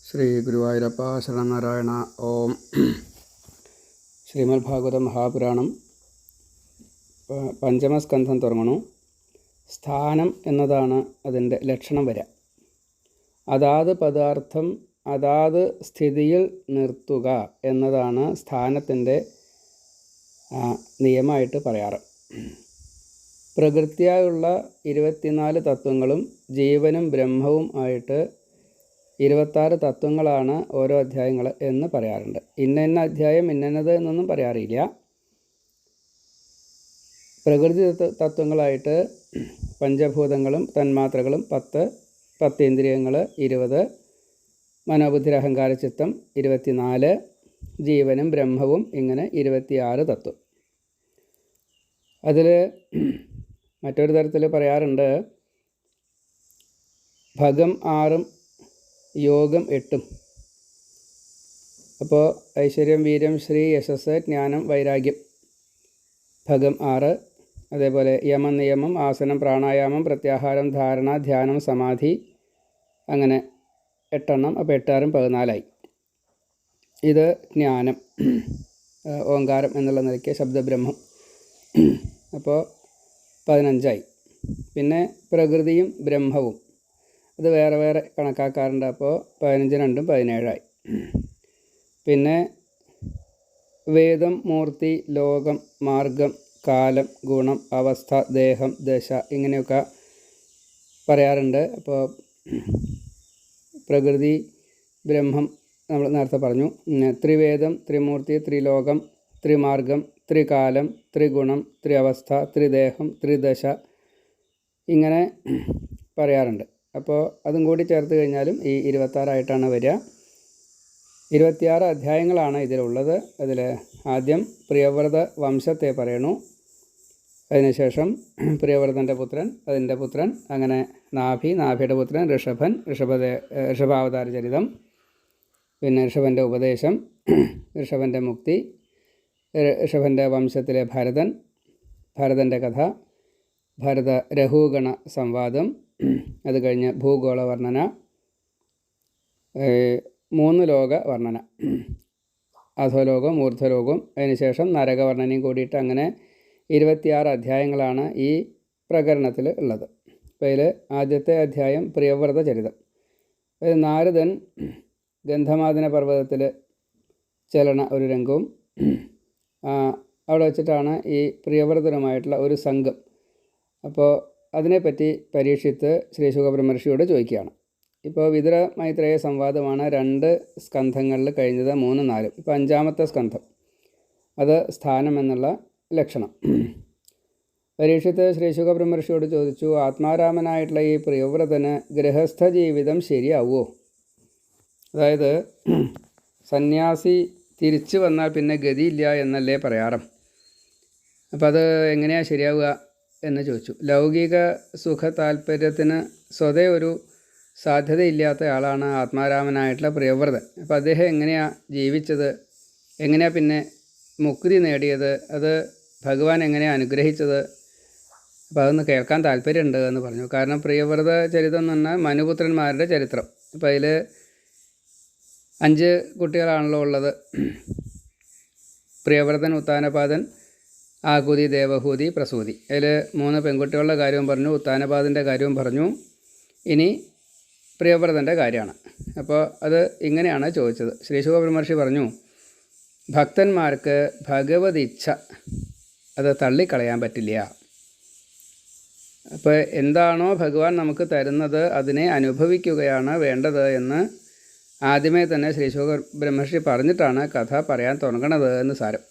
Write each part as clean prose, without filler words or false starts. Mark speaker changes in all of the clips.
Speaker 1: ശ്രീ ഗുരുവായൂരപ്പ ശരണനാരായണ. ഓം. ശ്രീമദ് ഭാഗവത മഹാപുരാണം പഞ്ചമസ്കന്ധം തുടങ്ങണു. സ്ഥാനം എന്നതാണ് അതിൻ്റെ ലക്ഷണം വരിക. അതാത് പദാർത്ഥം അതാത് സ്ഥിതിയിൽ നിർത്തുക എന്നതാണ് സ്ഥാനത്തിൻ്റെ നിയമമായിട്ട് പറയാറ്. പ്രകൃതിയായുള്ള 24 തത്വങ്ങളും ജീവനും ബ്രഹ്മവും ആയിട്ട് 26 തത്വങ്ങളാണ് ഓരോ അധ്യായങ്ങൾ എന്ന് പറയാറുണ്ട്. ഇന്ന അധ്യായം ഇന്നത് എന്നൊന്നും പറയാറില്ല. പ്രകൃതി തത്വങ്ങളായിട്ട് പഞ്ചഭൂതങ്ങളും തന്മാത്രകളും 10 ഇന്ദ്രിയങ്ങൾ 20, മനോബുദ്ധി അഹങ്കാര ചിത്തം 24, ജീവനും ബ്രഹ്മവും ഇങ്ങനെ 26 തത്വം. അതിൽ മറ്റൊരു തരത്തിൽ പറയാറുണ്ട്, ഭഗം 6 യോഗം 8. അപ്പോൾ ഐശ്വര്യം, വീര്യം, ശ്രീ, യശസ്, ജ്ഞാനം, വൈരാഗ്യം ഭഗം 6. അതേപോലെ യമം, നിയമം, ആസനം, പ്രാണായാമം, പ്രത്യാഹാരം, ധാരണ, ധ്യാനം, സമാധി, അങ്ങനെ 8 എണ്ണം. അപ്പോൾ 8 6 14ആയി. ഇത് ജ്ഞാനം, ഓങ്കാരം എന്നുള്ള നിലയ്ക്ക് ശബ്ദബ്രഹ്മം. അപ്പോൾ 15ആയി. പിന്നെ പ്രകൃതിയും ബ്രഹ്മവും അത് വേറെ വേറെ കണക്കാക്കാറുണ്ട്. അപ്പോൾ 15 2 17ആയി. പിന്നെ വേദം, മൂർത്തി, ലോകം, മാർഗം, കാലം, ഗുണം, അവസ്ഥ, ദേഹം, ദശ ഇങ്ങനെയൊക്കെ പറയാറുണ്ട്. അപ്പോൾ പ്രകൃതി ബ്രഹ്മം നമ്മൾ നേരത്തെ പറഞ്ഞു. ത്രിവേദം, ത്രിമൂർത്തി, ത്രിലോകം, ത്രിമാർഗം, ത്രികാലം, ത്രിഗുണം, ത്രിഅവസ്ഥ, ത്രിദേഹം, ത്രിദശ ഇങ്ങനെ പറയാറുണ്ട്. അപ്പോൾ അതും കൂടി ചേർത്ത് കഴിഞ്ഞാലും ഈ 26 വരിക. 26 അധ്യായങ്ങളാണ് ഇതിലുള്ളത്. അതിൽ ആദ്യം പ്രിയവ്രത വംശത്തെ പറയണു. അതിനുശേഷം പ്രിയവ്രതൻ്റെ പുത്രൻ, അതിൻ്റെ പുത്രൻ, അങ്ങനെ നാഭിയുടെ പുത്രൻ ഋഷഭൻ, ഋഷഭാവതാര ചരിതം, പിന്നെ ഋഷഭൻ്റെ ഉപദേശം, ഋഷഭൻ്റെ മുക്തി, ഋഷഭൻ്റെ വംശത്തിലെ ഭരതൻ്റെ കഥ, ഭരത രഘുഗണ സംവാദം, അത് കഴിഞ്ഞ് ഭൂഗോള വർണ്ണന, 3 ലോക വർണ്ണന, അധോലോകം, ഊർധ്വലോകം, അതിനുശേഷം നരകവർണ്ണനയും കൂടിയിട്ട് അങ്ങനെ 26 അധ്യായങ്ങളാണ് ഈ പ്രകരണത്തിൽ ഉള്ളത്. അപ്പോൾ അതിൽ ആദ്യത്തെ അധ്യായം പ്രിയവ്രത ചരിതം. നാരദൻ ഗന്ധമാദന പർവ്വതത്തിൽ ചലന ഒരു രംഗവും അവിടെ വെച്ചിട്ടാണ് ഈ പ്രിയവ്രതനുമായിട്ടുള്ള ഒരു സംഘം. അപ്പോൾ അതിനെപ്പറ്റി പരീക്ഷിത്ത് ശ്രീ ശുകബ്രഹ്മർഷിയോട് ചോദിക്കുകയാണ്. ഇപ്പോൾ വിതുര മൈത്രേയ സംവാദമാണ് 2 സ്കന്ധങ്ങളിൽ കഴിഞ്ഞത്, 3 4. ഇപ്പോൾ 5ാമത്തെ സ്കന്ധം, അത് സ്ഥാനം എന്നുള്ള ലക്ഷണം. പരീക്ഷിത്ത് ശ്രീ ശുകബ്രഹ്മർഷിയോട് ചോദിച്ചു, ആത്മാരാമനായിട്ടുള്ള ഈ പ്രിയവ്രതന് ഗൃഹസ്ഥ ജീവിതം ശരിയാവുമോ? അതായത് സന്യാസി തിരിച്ചു വന്നാൽ പിന്നെ ഗതിയില്ല എന്നല്ലേ പറയാറ്. അപ്പോൾ അത് എങ്ങനെയാണ് ശരിയാവുക എന്ന് ചോദിച്ചു. ലൗകിക സുഖ താല്പര്യത്തിന് സ്വതേ ഒരു സാധ്യതയില്ലാത്ത ആളാണ് ആത്മാരാമനായിട്ടുള്ള പ്രിയവ്രതൻ. അപ്പോൾ അദ്ദേഹം എങ്ങനെയാണ് ജീവിച്ചത്, എങ്ങനെയാണ് പിന്നെ മുക്തി നേടിയത്, അത് ഭഗവാൻ എങ്ങനെയാണ് അനുഗ്രഹിച്ചത്? അപ്പോൾ അതൊന്ന് കേൾക്കാൻ താല്പര്യമുണ്ട് എന്ന് പറഞ്ഞു. കാരണം പ്രിയവ്രത ചരിതം എന്ന് പറഞ്ഞാൽ മനുപുത്രന്മാരുടെ ചരിത്രം. അപ്പോൾ അതിൽ 5 കുട്ടികളാണല്ലോ ഉള്ളത്. പ്രിയവ്രതൻ, ഉത്താനപാദൻ, ആകുതി, ദേവഹൂതി, പ്രസൂതി. അതിൽ 3 പെൺകുട്ടികളുടെ കാര്യവും പറഞ്ഞു, ഉത്താനപാദൻ്റെ കാര്യവും പറഞ്ഞു. ഇനി പ്രിയവ്രതൻ്റെ കാര്യമാണ്. അപ്പോൾ അത് ഇങ്ങനെയാണ് ചോദിച്ചത്. ശ്രീ ശുകബ്രഹ്മർഷി പറഞ്ഞു, ഭക്തന്മാർക്ക് ഭഗവത് ഇച്ഛ അത് തള്ളിക്കളയാൻ പറ്റില്ല. അപ്പോൾ എന്താണോ ഭഗവാൻ നമുക്ക് തരുന്നത് അതിനെ അനുഭവിക്കുകയാണ് വേണ്ടത് എന്ന് ആദ്യമേ തന്നെ ശ്രീ ശുകബ്രഹ്മർഷി പറഞ്ഞിട്ടാണ് കഥ പറയാൻ തുടങ്ങണത് എന്ന് സാരം.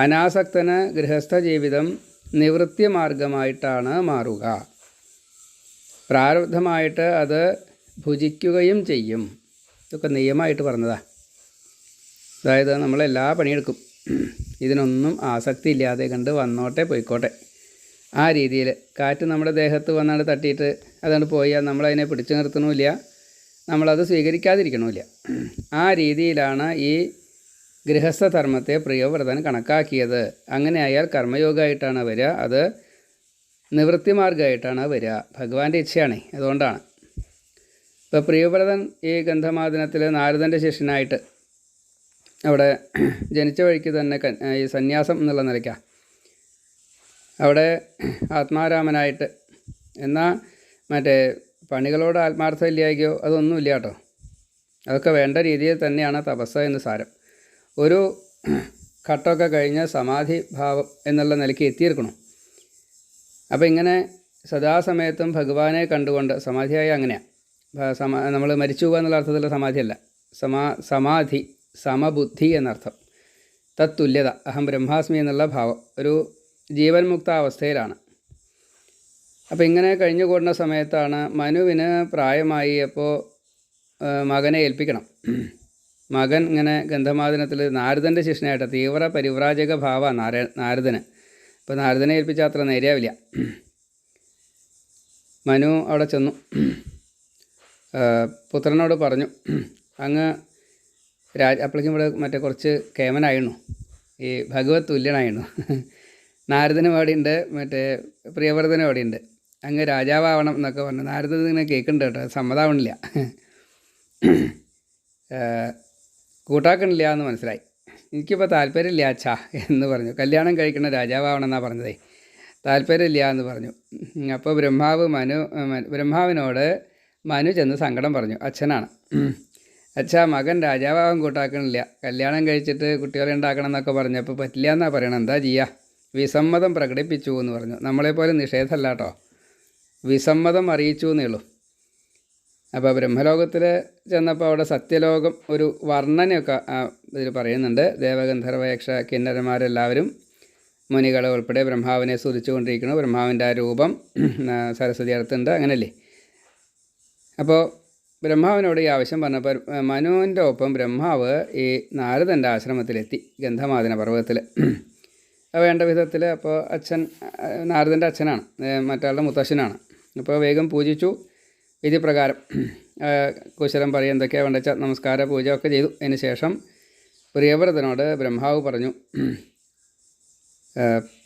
Speaker 1: അനാസക്തന് ഗൃഹസ്ഥ ജീവിതം നിവൃത്തിമാർഗമായിട്ടാണ് മാറുക. പ്രാരബ്ധമായിട്ട് അത് ഭുജിക്കുകയും ചെയ്യും. ഇതൊക്കെ നിയമമായിട്ട് പറഞ്ഞതാണ്. അതായത് നമ്മളെല്ലാ പണിയെടുക്കും, ഇതിനൊന്നും ആസക്തി ഇല്ലാതെ കണ്ട് വന്നോട്ടെ പോയിക്കോട്ടെ. ആ രീതിയിൽ കാറ്റ് നമ്മുടെ ദേഹത്ത് വന്നാണ്ട് തട്ടിയിട്ട് അതുകൊണ്ട് പോയാൽ നമ്മളതിനെ പിടിച്ചു നിർത്തണമില്ല, നമ്മളത് സ്വീകരിക്കാതിരിക്കണമില്ല. ആ രീതിയിലാണ് ഈ ഗൃഹസ്ഥധർമ്മത്തെ പ്രിയവ്രതൻ കണക്കാക്കിയത്. അങ്ങനെ ആയാൽ കർമ്മയോഗമായിട്ടാണ് വരിക, അത് നിവൃത്തിമാർഗമായിട്ടാണ് വരിക. ഭഗവാന്റെ ഇച്ഛയാണ്. അതുകൊണ്ടാണ് ഇപ്പോൾ പ്രിയവ്രതൻ ഈ ഗന്ധമാദനത്തിൽ നാരദൻ്റെ ശിഷ്യനായിട്ട് അവിടെ ജനിച്ച വഴിക്ക് തന്നെ ഈ സന്യാസം എന്നുള്ള നിലയ്ക്കാണ് അവിടെ ആത്മാരാമനായിട്ട്. എന്നാൽ മറ്റേ പണികളോട് ആത്മാർത്ഥമില്ലായ്കയോ അതൊന്നുമില്ല കേട്ടോ. അതൊക്കെ വേണ്ട രീതിയിൽ തന്നെയാണ് തപസ് എന്ന് സാരം. ഒരു ഘട്ടമൊക്കെ കഴിഞ്ഞ് സമാധി ഭാവം എന്നുള്ള നിലയ്ക്ക് എത്തിയിരിക്കണം. അപ്പോൾ ഇങ്ങനെ സദാസമയത്തും ഭഗവാനെ കണ്ടുകൊണ്ട് സമാധിയായി അങ്ങനെയാണ്. നമ്മൾ മരിച്ചു പോകുക എന്നുള്ള അർത്ഥത്തിലുള്ള സമാധിയല്ല, സമാധി സമബുദ്ധി എന്നർത്ഥം. തത്തുല്യത അഹം ബ്രഹ്മാസ്മി എന്നുള്ള ഭാവം ഒരു ജീവൻ മുക്ത അവസ്ഥയിലാണ്. അപ്പോൾ ഇങ്ങനെ കഴിഞ്ഞുകൂടുന്ന സമയത്താണ് മനുവിന് പ്രായമായി. അപ്പോൾ മകനെ ഏൽപ്പിക്കണം. മകൻ ഇങ്ങനെ ഗന്ധമാദനത്തിൽ നാരദൻ്റെ ശിഷ്യനായിട്ട് തീവ്ര പരിവ്രാജക ഭാവമാണ് നാരദന്. അപ്പോൾ നാരദനെ ഏൽപ്പിച്ചാൽ അത്ര നേരെയാവില്ല. മനു അവിടെ ചെന്നു, പുത്രനോട് പറഞ്ഞു, അങ്ങ് അപ്പോഴേക്കും ഇവിടെ മറ്റേ കുറച്ച് കേമനായിരുന്നു, ഈ ഭഗവത് തുല്യനായിരുന്നു. നാരദനും അവിടെയുണ്ട്, മറ്റേ പ്രിയവ്രതനും അവിടെയുണ്ട്. അങ്ങ് രാജാവാവണം എന്നൊക്കെ പറഞ്ഞു. നാരദൻ ഇങ്ങനെ കേൾക്കുന്നുണ്ട് കേട്ടോ, സമ്മതമാവണില്ല, കൂട്ടാക്കണില്ല എന്ന് മനസ്സിലായി. എനിക്കിപ്പോൾ താല്പര്യമില്ല അച്ഛാ എന്ന് പറഞ്ഞു. കല്യാണം കഴിക്കണ രാജാവാവണം എന്നാണ് പറഞ്ഞതേ, താല്പര്യമില്ല എന്ന് പറഞ്ഞു. അപ്പോൾ ബ്രഹ്മാവിനോട് മനു ചെന്ന് സങ്കടം പറഞ്ഞു. അച്ഛനാണ്, അച്ഛാ മകൻ രാജാവാവാൻ കൂട്ടാക്കണില്ല, കല്യാണം കഴിച്ചിട്ട് കുട്ടികളെ ഉണ്ടാക്കണം എന്നൊക്കെ പറഞ്ഞപ്പോൾ പറ്റില്ല എന്നാണ് പറയണം, എന്താ ചെയ്യുക? വിസമ്മതം പ്രകടിപ്പിച്ചു എന്ന് പറഞ്ഞു. നമ്മളെപ്പോലെ നിഷേധമല്ല കേട്ടോ, വിസമ്മതം അറിയിച്ചു എന്നേ ഉള്ളൂ. അപ്പോൾ ബ്രഹ്മലോകത്തിൽ ചെന്നപ്പോൾ അവിടെ സത്യലോകം ഒരു വർണ്ണനയൊക്കെ ഇതിൽ പറയുന്നുണ്ട്. ദേവഗന്ധർവ യക്ഷ കിന്നരന്മാരെല്ലാവരും മുനികൾ ഉൾപ്പെടെ ബ്രഹ്മാവിനെ സ്തുതിച്ചുകൊണ്ടിരിക്കുന്നു. ബ്രഹ്മാവിൻ്റെ ആ രൂപം സരസ്വതി അടുത്തുണ്ട്, അങ്ങനെയല്ലേ. അപ്പോൾ ബ്രഹ്മാവിനോട് ഈ ആവശ്യം പറഞ്ഞപ്പോൾ മനുവിൻ്റെ ഒപ്പം ബ്രഹ്മാവ് ഈ നാരദൻ്റെ ആശ്രമത്തിലെത്തി, ഗന്ധമാദന പർവ്വതത്തിൽ. വേണ്ട വിധത്തിൽ. അപ്പോൾ അച്ഛൻ നാരദൻ്റെ അച്ഛനാണ്, മറ്റാളുടെ മുത്തശ്ശനാണ്. അപ്പോൾ വേഗം പൂജിച്ചു. വിധി പ്രകാരം കുശലം പറയും, എന്തൊക്കെയാണ് വേണ്ട വെച്ചാൽ നമസ്കാര പൂജ ഒക്കെ ചെയ്തു. അതിന് ശേഷം പ്രിയവ്രതനോട് ബ്രഹ്മാവ് പറഞ്ഞു,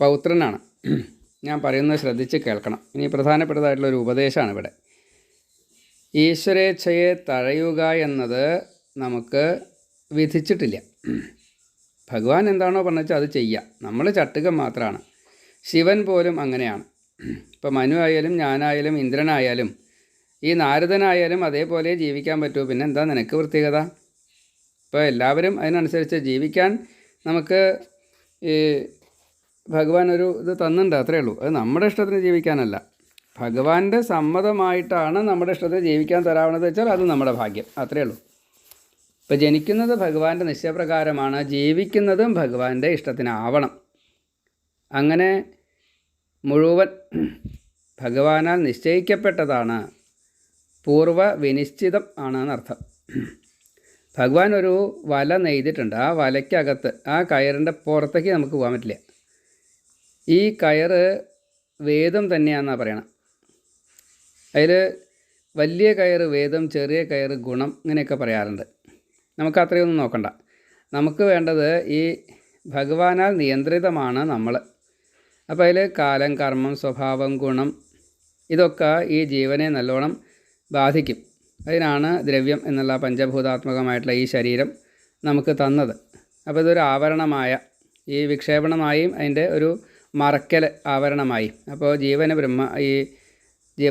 Speaker 1: പൗത്രനാണ്, ഞാൻ പറയുന്നത് ശ്രദ്ധിച്ച് കേൾക്കണം. ഇനി പ്രധാനപ്പെട്ടതായിട്ടുള്ളൊരു ഉപദേശമാണ് ഇവിടെ. ഈശ്വരേച്ഛയെ തഴയുക എന്നത് നമുക്ക് വിധിച്ചിട്ടില്ല. ഭഗവാൻ എന്താണോ പറഞ്ഞാൽ അത് ചെയ്യുക, നമ്മൾ ചട്ടുകം മാത്രമാണ്. ശിവൻ പോലും അങ്ങനെയാണ്. ഇപ്പോൾ മനു ആയാലും ഞാനായാലും ഇന്ദ്രനായാലും ഈ നാരദനായാലും അതേപോലെ ജീവിക്കാൻ പറ്റൂ. പിന്നെ എന്താ നിനക്ക് പ്രത്യേകത? ഇപ്പോൾ എല്ലാവരും അതിനനുസരിച്ച് ജീവിക്കാൻ നമുക്ക് ഈ ഭഗവാൻ ഒരു ഇത് തന്നിട്ടുണ്ട്, അത്രയേ ഉള്ളൂ. അത് നമ്മുടെ ഇഷ്ടത്തിന് ജീവിക്കാനല്ല, ഭഗവാന്റെ സമ്മതമായിട്ടാണ് നമ്മുടെ ഇഷ്ടത്തിന് ജീവിക്കാൻ തരാവുന്നത് വെച്ചാൽ അത് നമ്മുടെ ഭാഗ്യം, അത്രയേ ഉള്ളൂ. ഇപ്പോൾ ജനിക്കുന്നത് ഭഗവാന്റെ നിശ്ചയപ്രകാരമാണ്, ജീവിക്കുന്നതും ഭഗവാന്റെ ഇഷ്ടത്തിനാവണം. അങ്ങനെ മുഴുവൻ ഭഗവാനാൽ നിശ്ചയിക്കപ്പെട്ടതാണ്, പൂർവ്വ വിനിശ്ചിതം ആണ് എന്നർത്ഥം. ഭഗവാൻ ഒരു വല നെയ്തിട്ടുണ്ട്. ആ വലയ്ക്കകത്ത് ആ കയറിൻ്റെ പുറത്തേക്ക് നമുക്ക് പോകാൻ പറ്റില്ല. ഈ കയറ് വേദം തന്നെയാണെന്നാണ് പറയണം. അതിൽ വലിയ കയറ് വേദം, ചെറിയ കയറ് ഗുണം, ഇങ്ങനെയൊക്കെ പറയാറുണ്ട്. നമുക്ക് അത്രയൊന്നും നോക്കണ്ട. നമുക്ക് വേണ്ടത് ഈ ഭഗവാനാൽ നിയന്ത്രിതമാണ് നമ്മൾ. അപ്പോൾ അതിൽ കാലം, കർമ്മം, സ്വഭാവം, ഗുണം ഇതൊക്കെ ഈ ജീവനെ നല്ലോണം ബാധിക്കും. അതിനാണ് ദ്രവ്യം എന്നുള്ള പഞ്ചഭൂതാത്മകമായിട്ടുള്ള ഈ ശരീരം നമുക്ക് തന്നത്. അപ്പോൾ ഇതൊരു ആവരണമായ ഈ വിക്ഷേപണമായും അതിൻ്റെ ഒരു മറക്കൽ ആവരണമായി. അപ്പോൾ ജീവന്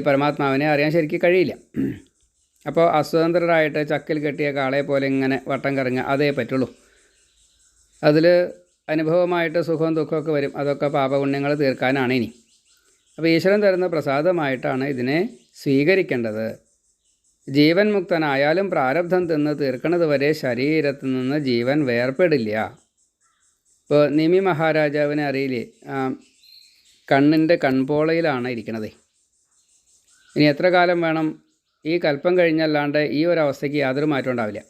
Speaker 1: പരമാത്മാവിനെ അറിയാൻ ശരിക്കും കഴിയില്ല. അപ്പോൾ അസ്വതന്ത്രരായിട്ട് ചക്കിൽ കെട്ടിയ കാളയെ പോലെ ഇങ്ങനെ വട്ടം കറങ്ങുക, അതേ പറ്റുള്ളൂ. അതിൽ അനുഭവമായിട്ട് സുഖവും ദുഃഖമൊക്കെ വരും. അതൊക്കെ പാപപുണ്യങ്ങൾ തീർക്കാനാണ് ഇനി. അപ്പോൾ ഈശ്വരൻ തരുന്ന പ്രസാദമായിട്ടാണ് ഇതിനെ സ്വീകരിക്കേണ്ടത്. ജീവൻ മുക്തനായാലും പ്രാരബ്ധം തിന്ന് തീർക്കുന്നത് വരെ ശരീരത്തിൽ നിന്ന് ജീവൻ വേർപ്പെടില്ല. ഇപ്പോൾ നിമി മഹാരാജാവിനെ അറിയില്ലേ, കണ്ണിൻ്റെ കൺപോളയിലാണ് ഇരിക്കണത്. ഇനി എത്ര കാലം വേണം? ഈ കൽപ്പം കഴിഞ്ഞല്ലാണ്ട് ഈ ഒരവസ്ഥയ്ക്ക് യാതൊരു മാറ്റം ഉണ്ടാവില്ല.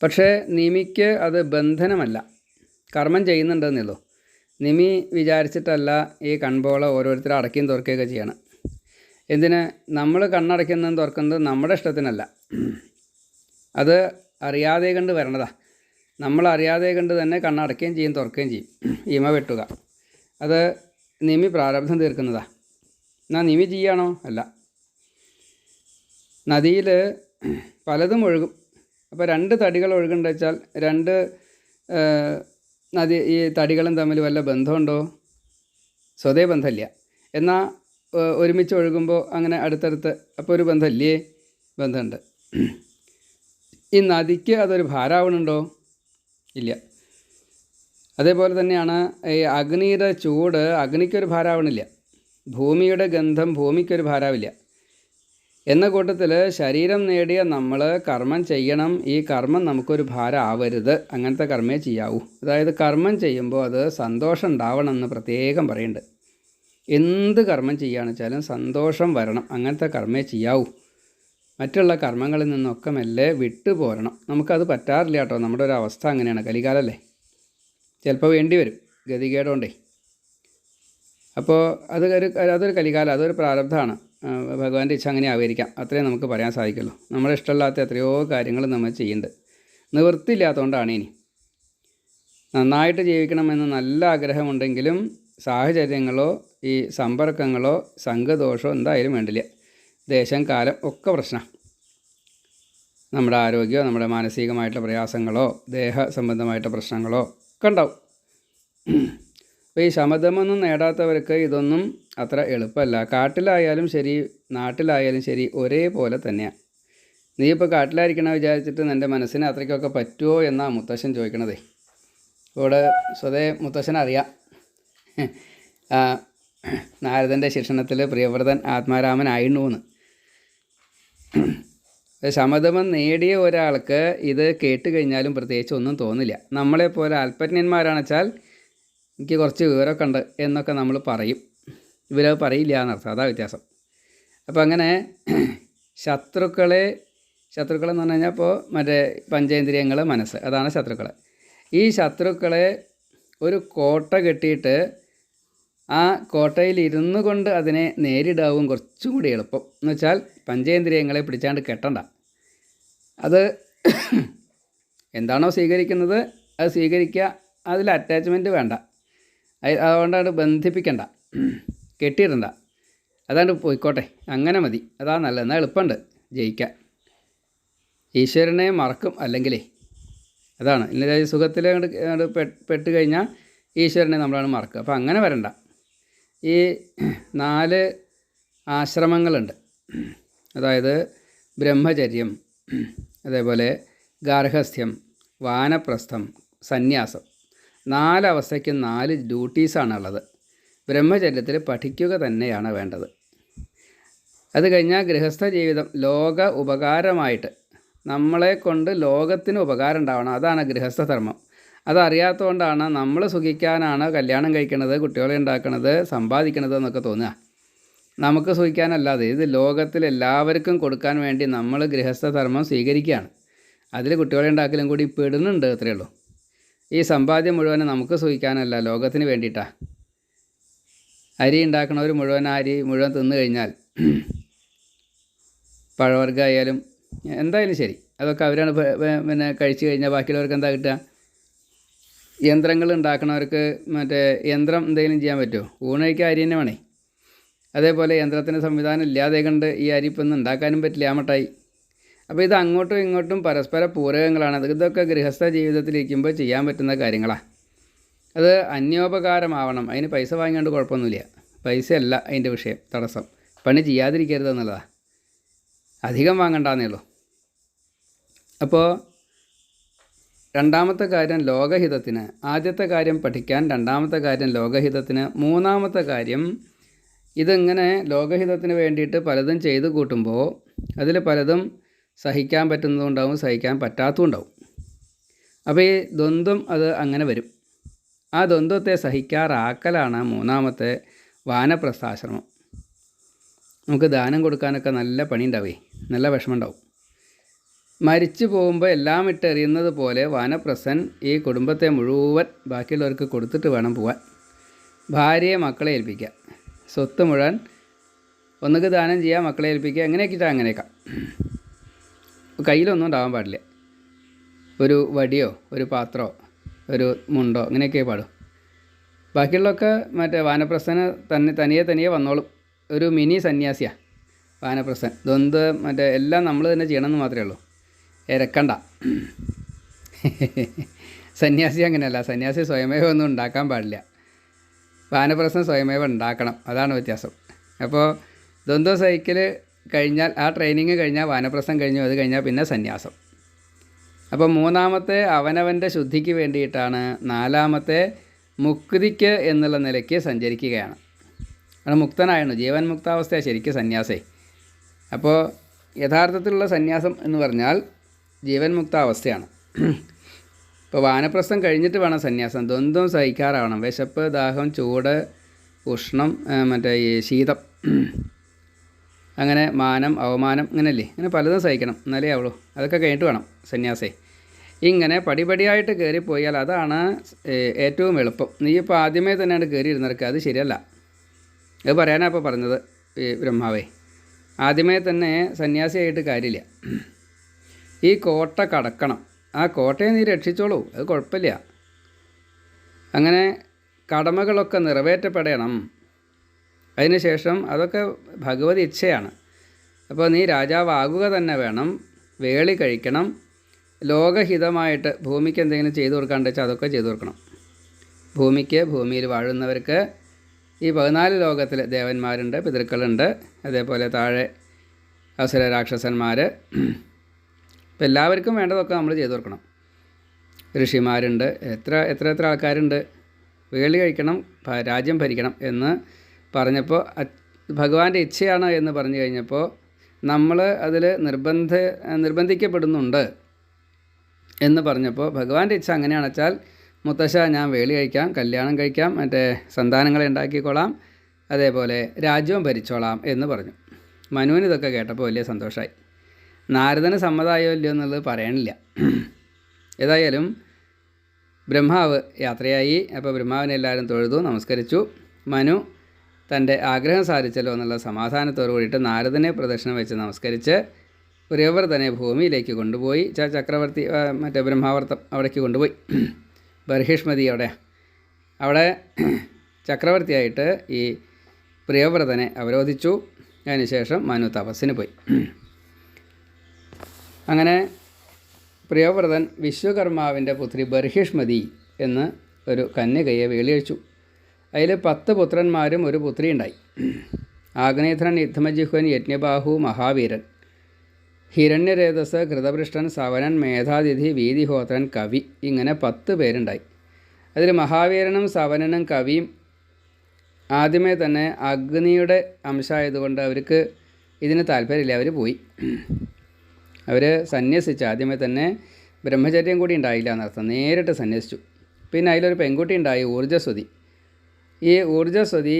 Speaker 1: പക്ഷേ നിമിക്ക് അത് ബന്ധനമല്ല, കർമ്മം ചെയ്യുന്നുണ്ടെന്നുള്ളൂ. നിമി വിചാരിച്ചിട്ടല്ല ഈ കൺപോള ഓരോരുത്തരും അടയ്ക്കുകയും തുറക്കുകയൊക്കെ ചെയ്യണം. എന്തിന്? നമ്മൾ കണ്ണടയ്ക്കുന്നതും തുറക്കുന്നതും നമ്മുടെ ഇഷ്ടത്തിനല്ല, അത് അറിയാതെ കണ്ട് വരണതാണ്. നമ്മൾ അറിയാതെ കണ്ട് തന്നെ കണ്ണടയ്ക്കുകയും ചെയ്യും, തുറക്കുകയും ചെയ്യും. ഇമ വെട്ടുക, അത് നിമി പ്രാരബ്ധം തീർക്കുന്നതാണ്. എന്നാൽ നിമി ചെയ്യാണോ? അല്ല. നദിയിൽ പലതും ഒഴുകും. അപ്പോൾ 2 തടികൾ ഒഴുകുന്നുണ്ട് വെച്ചാൽ 2 ഈ തടികളും തമ്മിൽ വല്ല ബന്ധമുണ്ടോ? സ്വതേ ബന്ധമില്ല. എന്നാൽ ഒരുമിച്ച് ഒഴുകുമ്പോൾ അങ്ങനെ അടുത്തടുത്ത് അപ്പോൾ ഒരു ബന്ധമില്ലേ? ബന്ധമുണ്ട്. ഈ നദിക്ക് അതൊരു ഭാരമാവണുണ്ടോ? ഇല്ല. അതേപോലെ തന്നെയാണ് ഈ അഗ്നിയുടെ ചൂട് അഗ്നിക്കൊരു ഭാരമാവണില്ല. ഭൂമിയുടെ ഗന്ധം ഭൂമിക്കൊരു ഭാരമില്ല. എന്ന കൂട്ടത്തിൽ ശരീരം നേടിയ നമ്മൾ കർമ്മം ചെയ്യണം. ഈ കർമ്മം നമുക്കൊരു ഭാരം ആവരുത്. അങ്ങനത്തെ കർമ്മേ ചെയ്യാവൂ. അതായത് കർമ്മം ചെയ്യുമ്പോൾ അത് സന്തോഷം ഉണ്ടാവണം എന്ന് പ്രത്യേകം പറയുന്നുണ്ട്. എന്ത് കർമ്മം ചെയ്യുകയാണെന്ന് വെച്ചാലും സന്തോഷം വരണം. അങ്ങനത്തെ കർമ്മേ ചെയ്യാവൂ. മറ്റുള്ള കർമ്മങ്ങളിൽ നിന്നൊക്കെ മെല്ലെ വിട്ടുപോരണം. നമുക്കത് പറ്റാറില്ല കേട്ടോ. നമ്മുടെ ഒരു അവസ്ഥ അങ്ങനെയാണ്. കലികാലല്ലേ, ചിലപ്പോൾ വേണ്ടി വരും ഗതികേടുകൊണ്ടേ. അപ്പോൾ അതൊരു കലികാലം, അതൊരു പ്രാരബ്ധമാണ്. ഭഗവാന്റെ ഇച്ഛ അങ്ങനെ ആയിരിക്കാം. അത്രയും നമുക്ക് പറയാൻ സാധിക്കുള്ളൂ. നമ്മുടെ ഇഷ്ടമില്ലാത്ത എത്രയോ കാര്യങ്ങൾ നമ്മൾ ചെയ്യുന്നുണ്ട്. നിവൃത്തിയില്ലാത്തതുകൊണ്ടാണ്. ഇനി നന്നായിട്ട് ജീവിക്കണമെന്ന് നല്ല ആഗ്രഹമുണ്ടെങ്കിലും സാഹചര്യങ്ങളോ ഈ സമ്പർക്കങ്ങളോ സംഘദോഷമോ എന്തായാലും വേണ്ടില്ല. ദേശം കാലം ഒക്കെ പ്രശ്നമാണ്. നമ്മുടെ ആരോഗ്യമോ നമ്മുടെ മാനസികമായിട്ടുള്ള പ്രയാസങ്ങളോ ദേഹ സംബന്ധമായിട്ടുള്ള പ്രശ്നങ്ങളോ ഒക്കെ ഉണ്ടാവും. അപ്പോൾ ഈ ശമതമൊന്നും നേടാത്തവർക്ക് ഇതൊന്നും അത്ര എളുപ്പമല്ല. കാട്ടിലായാലും ശരി നാട്ടിലായാലും ശരി ഒരേപോലെ തന്നെയാണ്. നീ ഇപ്പോൾ കാട്ടിലായിരിക്കണം വിചാരിച്ചിട്ട് നിൻ്റെ മനസ്സിന് അത്രയ്ക്കൊക്കെ പറ്റുമോ എന്നാണ് മുത്തശ്ശൻ ചോദിക്കണതേ. ഇവിടെ സ്വതേ മുത്തശ്ശനറിയാം. നാരദൻ്റെ ശിക്ഷണത്തിൽ പ്രിയവ്രതൻ ആത്മാരാമനായിരുന്നു എന്ന്. ശമതമം നേടിയ ഒരാൾക്ക് ഇത് കേട്ട് കഴിഞ്ഞാലും പ്രത്യേകിച്ച് ഒന്നും തോന്നില്ല. നമ്മളെപ്പോലെ അല്പജ്ഞന്മാരാണെന്ന് വെച്ചാൽ എനിക്ക് കുറച്ച് വിവരമൊക്കെ ഉണ്ട് എന്നൊക്കെ നമ്മൾ പറയും. ഇവരത് പറയില്ല എന്നർത്ഥം. അതാ വ്യത്യാസം. അപ്പോൾ അങ്ങനെ ശത്രുക്കളെന്ന് പറഞ്ഞു കഴിഞ്ഞാൽ ഇപ്പോൾ മറ്റേ പഞ്ചേന്ദ്രിയങ്ങൾ, മനസ്സ്, അതാണ് ശത്രുക്കൾ. ഈ ശത്രുക്കളെ ഒരു കോട്ട കെട്ടിയിട്ട് ആ കോട്ടയിൽ ഇരുന്നു കൊണ്ട് അതിനെ നേരിടാവും കുറച്ചും കൂടി എളുപ്പം. എന്ന് വെച്ചാൽ പഞ്ചേന്ദ്രിയങ്ങളെ പിടിച്ചാണ്ട് കെട്ടണ്ട. അത് എന്താണോ സ്വീകരിക്കുന്നത് അത് സ്വീകരിക്കുക. അതിൽ അറ്റാച്ച്മെൻറ്റ് വേണ്ട. അതുകൊണ്ടാണ് ബന്ധിപ്പിക്കണ്ട, കെട്ടിയിടണ്ട. അതാണ്ട് പോയിക്കോട്ടെ, അങ്ങനെ മതി. അതാ നല്ലത്. എന്നാൽ എളുപ്പമുണ്ട് ജയിക്കാൻ. ഈശ്വരനെ മറക്കും അല്ലെങ്കിലേ. അതാണ് ഇല്ല സുഖത്തിൽ പെട്ട് കഴിഞ്ഞാൽ ഈശ്വരനെ നമ്മളാണ് മറക്കുക. അപ്പോൾ അങ്ങനെ വരണ്ട. ഈ 4 ആശ്രമങ്ങളുണ്ട്. അതായത് ബ്രഹ്മചര്യം, അതേപോലെ ഗാർഹസ്ഥ്യം, വാനപ്രസ്ഥം, സന്യാസം. 4 അവസ്ഥയ്ക്കും 4 ഡ്യൂട്ടീസാണുള്ളത്. ബ്രഹ്മചര്യത്തിൽ പഠിക്കുക തന്നെയാണ് വേണ്ടത്. അത് കഴിഞ്ഞാൽ ഗൃഹസ്ഥ ജീവിതം ലോക ഉപകാരമായിട്ട് നമ്മളെ കൊണ്ട് ലോകത്തിന് ഉപകാരം ഉണ്ടാവണം. അതാണ് ഗൃഹസ്ഥധർമ്മം. അതറിയാത്തതുകൊണ്ടാണ് നമ്മൾ സുഖിക്കാനാണ് കല്യാണം കഴിക്കണത്, കുട്ടികളെ ഉണ്ടാക്കണത്, സമ്പാദിക്കണത് എന്നൊക്കെ തോന്നുക. നമുക്ക് സുഖിക്കാനല്ലാതെ ഇത് ലോകത്തിൽ എല്ലാവർക്കും കൊടുക്കാൻ വേണ്ടി നമ്മൾ ഗൃഹസ്ഥധർമ്മം സ്വീകരിക്കുകയാണ്. അതിൽ കുട്ടികളെ ഉണ്ടാക്കലും കൂടി പെടുന്നുണ്ട്. അത്രയേ ഉള്ളൂ. ഈ സമ്പാദ്യം മുഴുവൻ നമുക്ക് സുഖിക്കാനല്ല, ലോകത്തിന് വേണ്ടിയിട്ടാണ്. അരി ഉണ്ടാക്കണവർ മുഴുവൻ അരി മുഴുവൻ തിന്നു കഴിഞ്ഞാൽ പഴവർഗ്ഗമായാലും എന്തായാലും ശരി അതൊക്കെ അവരാണ് പിന്നെ കഴിച്ചു കഴിഞ്ഞാൽ ബാക്കിയുള്ളവർക്ക് എന്താ കിട്ടുക? യന്ത്രങ്ങൾ ഉണ്ടാക്കണവർക്ക് മറ്റേ യന്ത്രം എന്തെങ്കിലും ചെയ്യാൻ പറ്റുമോ? ഊണ് കഴിക്കാൻ അരി തന്നെ വേണേ. അതേപോലെ യന്ത്രത്തിന് സംവിധാനം ഇല്ലാതെ കണ്ട് ഈ അരിപ്പൊന്നും ഉണ്ടാക്കാനും പറ്റില്ല. ആ മട്ടായി. അപ്പോൾ ഇത് അങ്ങോട്ടും ഇങ്ങോട്ടും പരസ്പര പൂരകങ്ങളാണ്. ഇതൊക്കെ ഗൃഹസ്ഥ ജീവിതത്തിലിരിക്കുമ്പോൾ ചെയ്യാൻ പറ്റുന്ന കാര്യങ്ങളാണ്. അത് അന്യോപകാരമാവണം. അതിന് പൈസ വാങ്ങിക്കൊണ്ട് കുഴപ്പമൊന്നുമില്ല. പൈസയല്ല അതിൻ്റെ വിഷയം, തടസ്സം. പണി ചെയ്യാതിരിക്കരുത് എന്നുള്ളതാണ്. അധികം വാങ്ങണ്ടെന്നേ ഉള്ളൂ. അപ്പോൾ രണ്ടാമത്തെ കാര്യം ലോകഹിതത്തിന്, ആദ്യത്തെ കാര്യം പഠിക്കാൻ, രണ്ടാമത്തെ കാര്യം ലോകഹിതത്തിന്, മൂന്നാമത്തെ കാര്യം ഇതിങ്ങനെ ലോകഹിതത്തിന് വേണ്ടിയിട്ട് പലതും ചെയ്തു കൂട്ടുമ്പോൾ അതിൽ പലതും സഹിക്കാൻ പറ്റുന്നതുണ്ടാവും, സഹിക്കാൻ പറ്റാത്തതുണ്ടാവും. അപ്പോൾ ഈ ദ്വന്ദ്വം അത് അങ്ങനെ വരും. ആ ദ്വന്ദ്വത്തെ സഹിക്കാറാക്കലാണ് മൂന്നാമത്തെ വാനപ്രസ്ഥാശ്രമം. നമുക്ക് ദാനം കൊടുക്കാനൊക്കെ നല്ല പണി ഉണ്ടാവേ, നല്ല വിഷമം ഉണ്ടാവും. മരിച്ചു പോകുമ്പോൾ എല്ലാം ഇട്ടെറിയുന്നത് പോലെ വാനപ്രസ്ഥൻ ഈ കുടുംബത്തെ മുഴുവൻ ബാക്കിയുള്ളവർക്ക് കൊടുത്തിട്ട് വേണം പോകാൻ. ഭാര്യയെ മക്കളെ ഏൽപ്പിക്കുക, സ്വത്ത് മുഴുവൻ ഒന്നുക്ക് ദാനം ചെയ്യുക, മക്കളെ ഏൽപ്പിക്കുക, എങ്ങനെയൊക്കെ അങ്ങനെയൊക്കെ. കയ്യിലൊന്നും ഉണ്ടാവാൻ പാടില്ല. ഒരു വടിയോ ഒരു പാത്രമോ ഒരു മുണ്ടോ അങ്ങനെയൊക്കെ പാടും. ബാക്കിയുള്ളതൊക്കെ മറ്റേ വാനപ്രസ്ഥന് തനിയെ വന്നോളും. ഒരു മിനി സന്യാസിയാണ്. വാനപ്രസ്ഥൻ മറ്റേ എല്ലാം നമ്മൾ തന്നെ ചെയ്യണമെന്ന് മാത്രമേ ഉള്ളൂ, ഇരക്കണ്ട. സന്യാസി അങ്ങനെയല്ല, സന്യാസി സ്വയമേവ ഒന്നും ഉണ്ടാക്കാൻ പാടില്ല, വാനപ്രസ്ഥൻ സ്വയമേവ ഉണ്ടാക്കണം, അതാണ് വ്യത്യാസം. അപ്പോൾ ദ്വന്ദ്വ സൈക്കിൾ കഴിഞ്ഞാൽ, ആ ട്രെയിനിങ് കഴിഞ്ഞാൽ വാനപ്രസ്ഥം കഴിഞ്ഞു, അത് കഴിഞ്ഞാൽ പിന്നെ സന്യാസം. അപ്പോൾ മൂന്നാമത്തെ അവനവൻ്റെ ശുദ്ധിക്ക് വേണ്ടിയിട്ടാണ്, നാലാമത്തെ മുക്തിക്ക് എന്നുള്ള നിലയ്ക്ക് സഞ്ചരിക്കുകയാണ്. അത് മുക്തനായിരുന്നു, ജീവൻ മുക്താവസ്ഥയാണ് ശരിക്കും സന്യാസേ. അപ്പോൾ യഥാർത്ഥത്തിലുള്ള സന്യാസം എന്ന് പറഞ്ഞാൽ ജീവൻ മുക്താവസ്ഥയാണ്. ഇപ്പോൾ വാനപ്രസ്ഥം കഴിഞ്ഞിട്ട് വേണം സന്യാസം. ദ്വന്ദ്വം സഹിക്കാറാവണം, വിശപ്പ്, ദാഹം, ചൂട്, ഉഷ്ണം, മറ്റേ ഈ ശീതം, അങ്ങനെ മാനം, അവമാനം, ഇങ്ങനെയല്ലേ, ഇങ്ങനെ പലതും സഹിക്കണം, എന്നാലേ ആവുള്ളൂ. അതൊക്കെ കഴിഞ്ഞിട്ട് വേണം സന്യാസേ. ഇങ്ങനെ പടിപടിയായിട്ട് കയറിപ്പോയാൽ അതാണ് ഏറ്റവും എളുപ്പം. നീ ഇപ്പോൾ ആദ്യമേ തന്നെയാണ് കയറി ഇരുന്നിറക്കുക, അത് ശരിയല്ല. അത് പറയാനാണ് ഇപ്പോൾ പറഞ്ഞത് ഈ ബ്രഹ്മാവേ. ആദ്യമേ തന്നെ സന്യാസിയായിട്ട് കാര്യമില്ല, ഈ കോട്ട കടക്കണം. ആ കോട്ടയെ നീ രക്ഷിച്ചോളൂ, അത് കുഴപ്പമില്ല. അങ്ങനെ കടമകളൊക്കെ നിറവേറ്റപ്പെടണം. അതിനുശേഷം അതൊക്കെ ഭഗവത് ഇച്ഛയാണ്. അപ്പോൾ നീ രാജാവാകുക തന്നെ വേണം, വേളി കഴിക്കണം, ലോകഹിതമായിട്ട് ഭൂമിക്ക് എന്തെങ്കിലും ചെയ്തു കൊടുക്കാണ്ട് വെച്ചാൽ അതൊക്കെ ചെയ്തു കൊടുക്കണം. ഭൂമിക്ക്, ഭൂമിയിൽ വാഴുന്നവർക്ക്, ഈ 14 ലോകത്തിൽ ദേവന്മാരുണ്ട്, പിതൃക്കളുണ്ട്, അതേപോലെ താഴെ അസുര രാക്ഷസന്മാർ, ഇപ്പം എല്ലാവർക്കും വേണ്ടതൊക്കെ നമ്മൾ ചെയ്തു കൊടുക്കണം. ഋഷിമാരുണ്ട്, എത്ര ആൾക്കാരുണ്ട്. വേളി കഴിക്കണം, രാജ്യം ഭരിക്കണം എന്ന് പറഞ്ഞപ്പോൾ ഭഗവാന്റെ ഇച്ഛയാണ് എന്ന് പറഞ്ഞു കഴിഞ്ഞപ്പോൾ നമ്മൾ അതിൽ നിർബന്ധിക്കപ്പെടുന്നുണ്ട് എന്ന് പറഞ്ഞപ്പോൾ ഭഗവാന്റെ ഇച്ഛ അങ്ങനെയാണെന്ന് വെച്ചാൽ, മുത്തശ്ശ ഞാൻ വേളി കഴിക്കാം, കല്യാണം കഴിക്കാം, മറ്റേ സന്താനങ്ങളെ ഉണ്ടാക്കിക്കോളാം, അതേപോലെ രാജ്യവും ഭരിച്ചോളാം എന്ന് പറഞ്ഞു. മനുവിന് ഇതൊക്കെ കേട്ടപ്പോൾ വലിയ സന്തോഷമായി. നാരദന് സമ്മതമായോ ഇല്ലയോ എന്നുള്ളത് പറയണില്ല. ഏതായാലും ബ്രഹ്മാവ് യാത്രയായി. അപ്പോൾ ബ്രഹ്മാവിനെ എല്ലാവരും തൊഴുതു, നമസ്കരിച്ചു. മനു തൻ്റെ ആഗ്രഹം സാധിച്ചല്ലോ എന്നുള്ള സമാധാനത്തോടു കൂടിയിട്ട് നാരദനെ പ്രദക്ഷിണം വെച്ച് നമസ്കരിച്ച് പ്രിയവ്രതനെ ഭൂമിയിലേക്ക് കൊണ്ടുപോയി. ചക്രവർത്തി മറ്റേ ബ്രഹ്മാവർത്തം അവിടേക്ക് കൊണ്ടുപോയി. ബർഹിഷ്മതി അവിടെ ചക്രവർത്തിയായിട്ട് ഈ പ്രിയവ്രതനെ അവരോധിച്ചു. അതിനുശേഷം മനു തപസ്സിന് പോയി. അങ്ങനെ പ്രിയവ്രതൻ വിശ്വകർമാവിൻ്റെ പുത്രി ബർഹിഷ്മതി എന്ന് ഒരു കന്യകയെ വേളിയഴിച്ചു. അതിൽ 10 പുത്രന്മാരും ഒരു പുത്രിയുണ്ടായി. ആഗ്നേത്രൻ, യുദ്ധമജിഹ്വൻ, യജ്ഞബാഹു, മഹാവീരൻ, ഹിരണ്യരേതസ്, ഘൃതപൃഷ്ടൻ, സവനൻ, മേധാതിഥി, വീതിഹോത്രൻ, കവി, ഇങ്ങനെ 10 പേരുണ്ടായി. അതിൽ മഹാവീരനും സവനനും കവിയും ആദ്യമേ തന്നെ അഗ്നിയുടെ അംശമായതുകൊണ്ട് അവർക്ക് ഇതിന് താല്പര്യമില്ല, അവർ പോയി. അവർ സന്യസിച്ച് ആദ്യമേ തന്നെ ബ്രഹ്മചര്യം കൂടി ഉണ്ടായില്ല എന്നർത്ഥം, നേരിട്ട് സന്യസിച്ചു. പിന്നെ അതിലൊരു പെൺകുട്ടി ഉണ്ടായി, ഊർജ്ജസ്വതി. ഈ ഊർജ്ജസ്വതി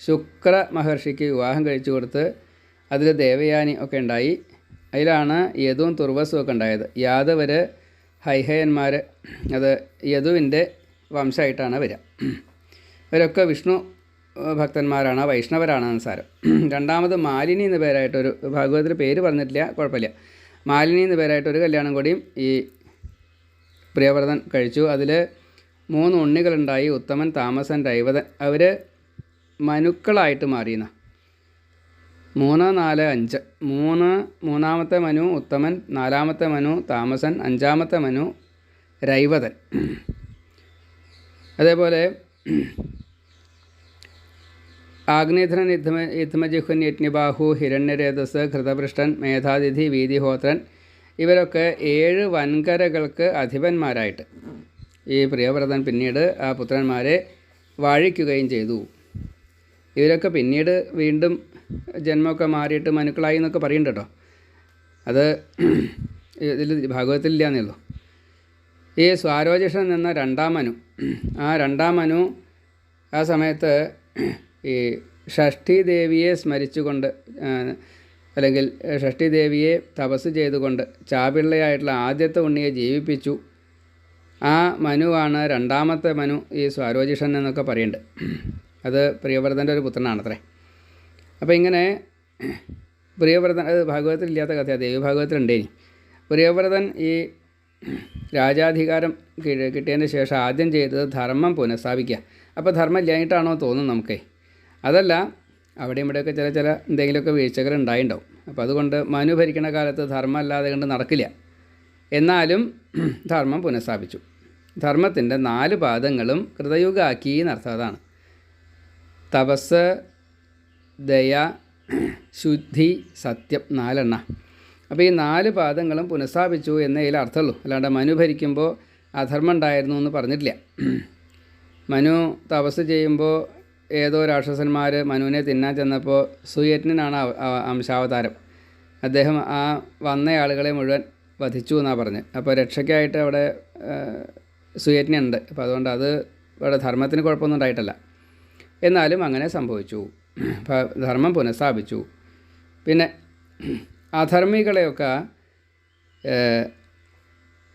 Speaker 1: ശുക്ര മഹർഷിക്ക് വിവാഹം കഴിച്ചു കൊടുത്ത് അതിൽ ദേവയാനി ഒക്കെ ഉണ്ടായി. അതിലാണ് യദുവും തുർവസും ഒക്കെ ഉണ്ടായത്. യാദവർ, ഹൈഹയന്മാർ, അത് യദുവിൻ്റെ വംശമായിട്ടാണ് വരിക. ഇവരൊക്കെ വിഷ്ണു ഭക്തന്മാരാണ്, വൈഷ്ണവരാണ് സാരം. രണ്ടാമത് മാലിനി എന്ന പേരായിട്ടൊരു, ഭാഗവതത്തിൽ പേര് പറഞ്ഞിട്ടില്ല, കുഴപ്പമില്ല, മാലിനി എന്ന പേരായിട്ടൊരു കല്യാണം കൂടിയും ഈ പ്രിയവ്രതൻ കഴിച്ചു. അതിൽ 3 ഉണ്ണികളുണ്ടായി, ഉത്തമൻ, താമസൻ, രൈവതൻ. അവർ മനുക്കളായിട്ട് മാറിയെന്ന 3, 4, 5. മൂന്നാമത്തെ മനു ഉത്തമൻ, 4ാമത്തെ മനു താമസൻ, 5ാമത്തെ മനു രൈവതൻ. അതേപോലെ ആഗ്നേത്രൻ, യുദ്ധമജിഹ്വൻ, യജ്ഞബാഹു, ഹിരണ്യരേതസ്, ഘൃതപൃഷ്ടൻ, മേധാതിഥി, വീതിഹോത്രൻ, ഇവരൊക്കെ 7 വൻകരകൾക്ക് അധിപന്മാരായിട്ട് ഈ പ്രിയവ്രതൻ പിന്നീട് ആ പുത്രന്മാരെ വാഴിക്കുകയും ചെയ്തു. ഇവരൊക്കെ പിന്നീട് വീണ്ടും ജന്മമൊക്കെ മാറിയിട്ട് മനുക്കളായി എന്നൊക്കെ പറയുന്നുണ്ട് കേട്ടോ. അത് ഇതിൽ ഭാഗവതത്തിലില്ല എന്നേ ഉള്ളൂ. ഈ സ്വാരോജിഷൻ എന്ന 2ാം മനു, ആ 2ാം മനു ആ സമയത്ത് ഈ ഷഷ്ഠി ദേവിയെ സ്മരിച്ചുകൊണ്ട്, അല്ലെങ്കിൽ ഷഷ്ഠി ദേവിയെ തപസ് ചെയ്തുകൊണ്ട് ചാപിള്ളയായിട്ടുള്ള ആദ്യത്തെ ഉണ്ണിയെ ജീവിപ്പിച്ചു. ആ മനുവാണ് 2ാമത്തെ മനു, ഈ സ്വാരോജിഷൻ എന്നൊക്കെ പറയുന്നുണ്ട്. അത് പ്രിയവ്രതൻ്റെ ഒരു പുത്രനാണത്രേ. അപ്പോൾ ഇങ്ങനെ പ്രിയവ്രതൻ, അത് ഭാഗവതത്തിലില്ലാത്ത കഥയാണ്, ദേവി ഭാഗവതത്തിലുണ്ടേനി. പ്രിയവ്രതൻ ഈ രാജാധികാരം കിട്ടിയതിന് ശേഷം ആദ്യം ചെയ്തത് ധർമ്മം പുനഃസ്ഥാപിക്കുക. അപ്പോൾ ധർമ്മം ഇല്ലായിട്ടാണോ തോന്നും നമുക്കേ. അതല്ല, അവിടെയും ഇവിടെയൊക്കെ ചില എന്തെങ്കിലുമൊക്കെ വീഴ്ചകൾ ഉണ്ടായിട്ടുണ്ടാവും. അപ്പോൾ അതുകൊണ്ട് മനു ഭരിക്കുന്ന കാലത്ത് ധർമ്മം അല്ലാതെ കണ്ട് നടക്കില്ല. എന്നാലും ധർമ്മം പുനഃസ്ഥാപിച്ചു. ധർമ്മത്തിൻ്റെ 4 പാദങ്ങളും കൃതയുഗാക്കി എന്നർത്ഥം. അതാണ് തപസ്, ദയ, ശുദ്ധി, സത്യം, 4 അപ്പോൾ ഈ 4 പാദങ്ങളും പുനഃസ്ഥാപിച്ചു എന്നതിൽ അർത്ഥമുള്ളൂ. അല്ലാണ്ട് മനു ഭരിക്കുമ്പോൾ അധർമ്മം ഉണ്ടായിരുന്നു എന്ന് പറഞ്ഞിട്ടില്ല. മനു തപസ് ചെയ്യുമ്പോൾ ഏതോ രാക്ഷസന്മാർ മനുവിനെ തിന്നാൻ ചെന്നപ്പോൾ സുയജ്ഞനാണ് അംശാവതാരം. അദ്ദേഹം ആ വന്ന ആളുകളെ മുഴുവൻ വധിച്ചു എന്നാണ് പറഞ്ഞത്. അപ്പോൾ രക്ഷയ്ക്കായിട്ട് അവിടെ സുയജ്ഞനുണ്ട്. അപ്പോൾ അതുകൊണ്ട് അത് ഇവിടെ ധർമ്മത്തിന് കുഴപ്പമൊന്നും ഉണ്ടായിട്ടല്ല. എന്നാലും അങ്ങനെ സംഭവിച്ചു. അപ്പോൾ ധർമ്മം പുനഃസ്ഥാപിച്ചു. പിന്നെ അധർമ്മികളെയൊക്കെ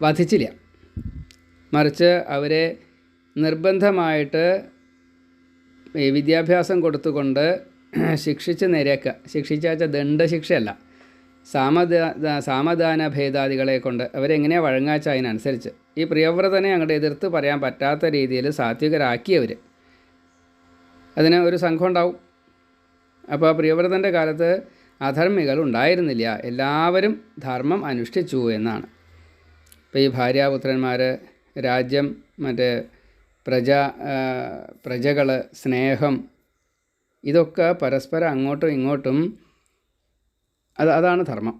Speaker 1: വധിച്ചില്ല. മറിച്ച് അവരെ നിർബന്ധമായിട്ട് വിദ്യാഭ്യാസം കൊടുത്തുകൊണ്ട് ശിക്ഷിച്ച് നേരെയാക്കുക. ശിക്ഷിച്ചാച്ച ദണ്ഡശിക്ഷയല്ല, സാമദാന ഭേദാദികളെ കൊണ്ട് അവരെങ്ങനെയാണ് വഴങ്ങാച്ച അതിനനുസരിച്ച് ഈ പ്രിയവ്രതനെ അങ്ങോട്ട് എതിർത്ത് പറയാൻ പറ്റാത്ത രീതിയിൽ സാത്വികരാക്കിയവർ. അതിന് ഒരു സംഘം ഉണ്ടാവും. അപ്പോൾ ആ പ്രിയവ്രതൻ്റെ കാലത്ത് അധർമ്മികൾ ഉണ്ടായിരുന്നില്ല, എല്ലാവരും ധർമ്മം അനുഷ്ഠിച്ചു എന്നാണ്. ഇപ്പോൾ ഈ ഭാര്യാപുത്രന്മാർ, രാജ്യം, മറ്റേ പ്രജകൾ, സ്നേഹം, ഇതൊക്കെ പരസ്പരം അങ്ങോട്ടും ഇങ്ങോട്ടും അതാണ് ധർമ്മം.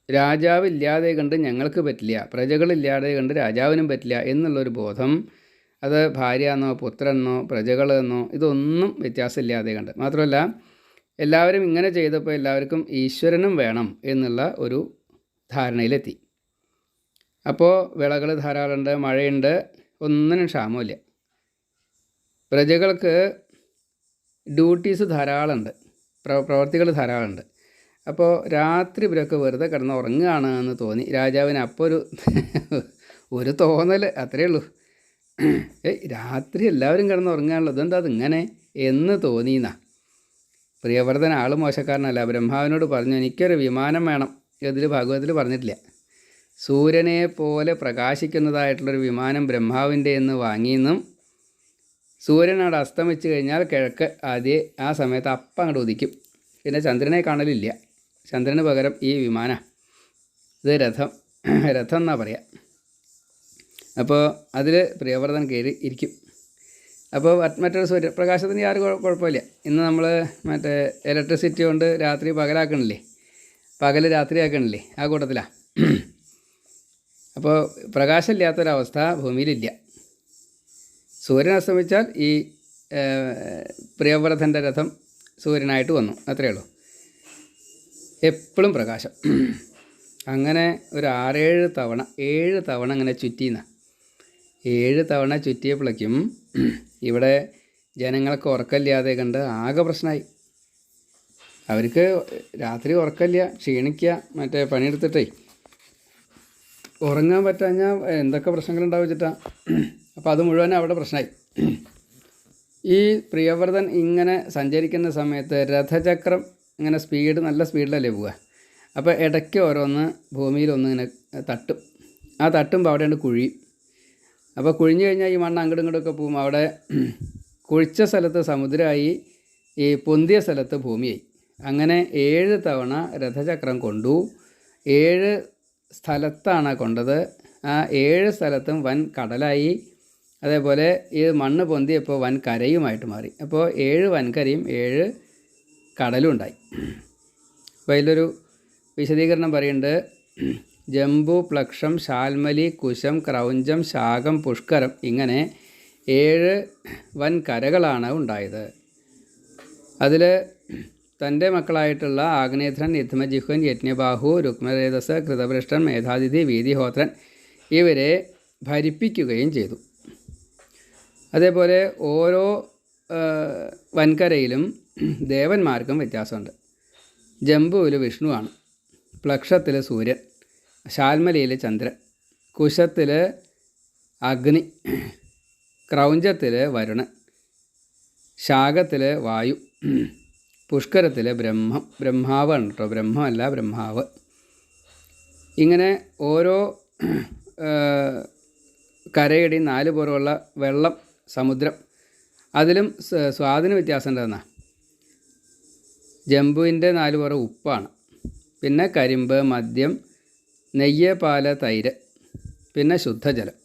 Speaker 1: രാജാവില്ലാതെ കണ്ട് ഞങ്ങൾക്ക് പറ്റില്ല, പ്രജകളില്ലാതെ കണ്ട് രാജാവിനും പറ്റില്ല എന്നുള്ളൊരു ബോധം, അത് ഭാര്യയെന്നോ പുത്രനെന്നോ പ്രജകളെന്നോ ഇതൊന്നും വ്യത്യാസമില്ലാതെ കണ്ട്. മാത്രമല്ല എല്ലാവരും ഇങ്ങനെ ചെയ്തപ്പോൾ എല്ലാവർക്കും ഈശ്വരനും വേണം എന്നുള്ള ഒരു ധാരണയിലെത്തി. അപ്പോൾ വിളകൾ ധാരാളമുണ്ട്, മഴയുണ്ട്, ഒന്നിനും ക്ഷാമമില്ല. പ്രജകൾക്ക് ഡ്യൂട്ടീസ് ധാരാളമുണ്ട്, പ്രവർത്തികൾ ധാരാളമുണ്ട്. അപ്പോൾ രാത്രി ഇവരൊക്കെ വെറുതെ കിടന്ന് ഉറങ്ങുകയാണ് എന്ന് തോന്നി രാജാവിന്. അപ്പോൾ ഒരു തോന്നൽ, അത്രയേ ഉള്ളൂ. രാത്രി എല്ലാവരും കിടന്ന് ഉറങ്ങുകയാണല്ലോ, ഇതെന്താ അതിങ്ങനെ എന്ന് തോന്നിയെന്നാ. പ്രിയവ്രതൻ ആൾ മോശക്കാരനല്ല. ബ്രഹ്മാവിനോട് പറഞ്ഞു, എനിക്കൊരു വിമാനം വേണം. ഇതിൽ ഭാഗവതത്തിൽ പറഞ്ഞിട്ടില്ല. സൂര്യനെ പോലെ പ്രകാശിക്കുന്നതായിട്ടുള്ളൊരു വിമാനം ബ്രഹ്മാവിൻ്റെ എന്ന് വാങ്ങിയെന്നും സൂര്യൻ അവിടെ അസ്തമിച്ച് കഴിഞ്ഞാൽ കിഴക്ക് ആദ്യം ആ സമയത്ത് അപ്പം അങ്ങോട്ട് ഉദിക്കും. പിന്നെ ചന്ദ്രനെ കാണലില്ല. ചന്ദ്രന് പകരം ഈ വിമാന, ഇത് രഥം എന്നാണ് പറയുക. അപ്പോൾ അതിൽ പ്രിയവ്രതൻ കയറി ഇരിക്കും. അപ്പോൾ മറ്റൊരു സൂര്യപ്രകാശത്തിന് യാതൊരു കുഴപ്പമില്ല. ഇന്ന് നമ്മൾ മറ്റേ ഇലക്ട്രിസിറ്റി കൊണ്ട് രാത്രി പകലാക്കണില്ലേ, പകൽ രാത്രിയാക്കണില്ലേ, ആ കൂട്ടത്തിലാണ്. അപ്പോൾ പ്രകാശമില്ലാത്തൊരവസ്ഥ ഭൂമിയിലില്ല. സൂര്യൻ അസ്തമിച്ചാൽ ഈ പ്രിയവ്രതൻ്റെ രഥം സൂര്യനായിട്ട് വന്നു, അത്രയേ ഉള്ളൂ. എപ്പോഴും പ്രകാശം. അങ്ങനെ ഒരു 6-7 തവണ 7 തവണ അങ്ങനെ ചുറ്റിയെന്ന. 7 തവണ ചുറ്റിയപ്പോഴേക്കും ഇവിടെ ജനങ്ങൾക്ക് ഉറക്കമില്ലാതെ കണ്ട് ആകെ പ്രശ്നമായി. അവർക്ക് രാത്രി ഉറക്കമില്ല, ക്ഷീണിക്കുക, മറ്റേ പണിയെടുത്തിട്ടേ ഉറങ്ങാൻ പറ്റാഞ്ഞാൽ എന്തൊക്കെ പ്രശ്നങ്ങളുണ്ടാവും വെച്ചിട്ടാണ്. അപ്പോൾ അത് മുഴുവൻ അവിടെ പ്രശ്നമായി. ഈ പ്രിയവ്രതൻ ഇങ്ങനെ സഞ്ചരിക്കുന്ന സമയത്ത് രഥചക്രം ഇങ്ങനെ നല്ല സ്പീഡിലല്ലേ പോവുക. അപ്പോൾ ഇടയ്ക്ക് ഓരോന്ന് ഭൂമിയിലൊന്ന് ഇങ്ങനെ തട്ടും. ആ തട്ടുമ്പോൾ അവിടെയാണ് കുഴിയും. അപ്പോൾ കുഴിഞ്ഞു കഴിഞ്ഞാൽ ഈ മണ്ണ് അങ്ങോട്ടും ഇങ്ങോട്ടൊക്കെ പോവും. അവിടെ കുഴിച്ച സ്ഥലത്ത് സമുദ്രമായി, ഈ പൊന്തിയ സ്ഥലത്ത് ഭൂമിയായി. അങ്ങനെ 7 തവണ രഥചക്രം കൊണ്ടു. 7 സ്ഥലത്താണ് കൊണ്ടത്. ആ 7 സ്ഥലത്തും വൻ കടലായി. അതേപോലെ ഈ മണ്ണ് പൊന്തിയപ്പോൾ വൻ കരയുമായിട്ട് മാറി. അപ്പോൾ 7 വൻകരയും 7 കടലും ഉണ്ടായി. അപ്പോൾ അതിലൊരു വിശദീകരണം പറയുന്നുണ്ട്. ജംബു, പ്ലക്ഷം, ശാൽമലി, കുശം, ക്രൗഞ്ചം, ശാകം, പുഷ്കരം, ഇങ്ങനെ 7 വൻ കരകളാണ് ഉണ്ടായത്. അതിൽ തൻ്റെ മക്കളായിട്ടുള്ള ആഗ്നേധ്രൻ, യുഗ്മജിഹ്വൻ, യജ്ഞബാഹു, രുക്മരേതസ്, കൃതപൃഷ്ടൻ, മേധാതിഥി, വീതിഹോത്രൻ ഇവരെ ഭരിപ്പിക്കുകയും ചെയ്തു. അതേപോലെ ഓരോ വൻകരയിലും ദേവന്മാർക്കും വ്യത്യാസമുണ്ട്. ജംബുവിൽ വിഷ്ണുവാണ്, പ്ലക്ഷത്തിൽ സൂര്യൻ, ശാൽമലയിൽ ചന്ദ്രൻ, കുശത്തിൽ അഗ്നി, ക്രൗഞ്ചത്തിൽ വരുണൻ, ശാകത്തിൽ വായു, പുഷ്കരത്തിൽ ബ്രഹ്മാവാണ് കേട്ടോ, ബ്രഹ്മമല്ല ബ്രഹ്മാവ്. ഇങ്ങനെ ഓരോ കരയടി 4 പുറമുള്ള വെള്ളം, സമുദ്രം, അതിലും സ്വാദിന് വ്യത്യാസം ഉണ്ടെന്നാണ്. ജംബുവിൻ്റെ 4 പുറം ഉപ്പാണ്. പിന്നെ കരിമ്പ്, മദ്യം, നെയ്യ്, പാല്, തൈര്, പിന്നെ ശുദ്ധജലം.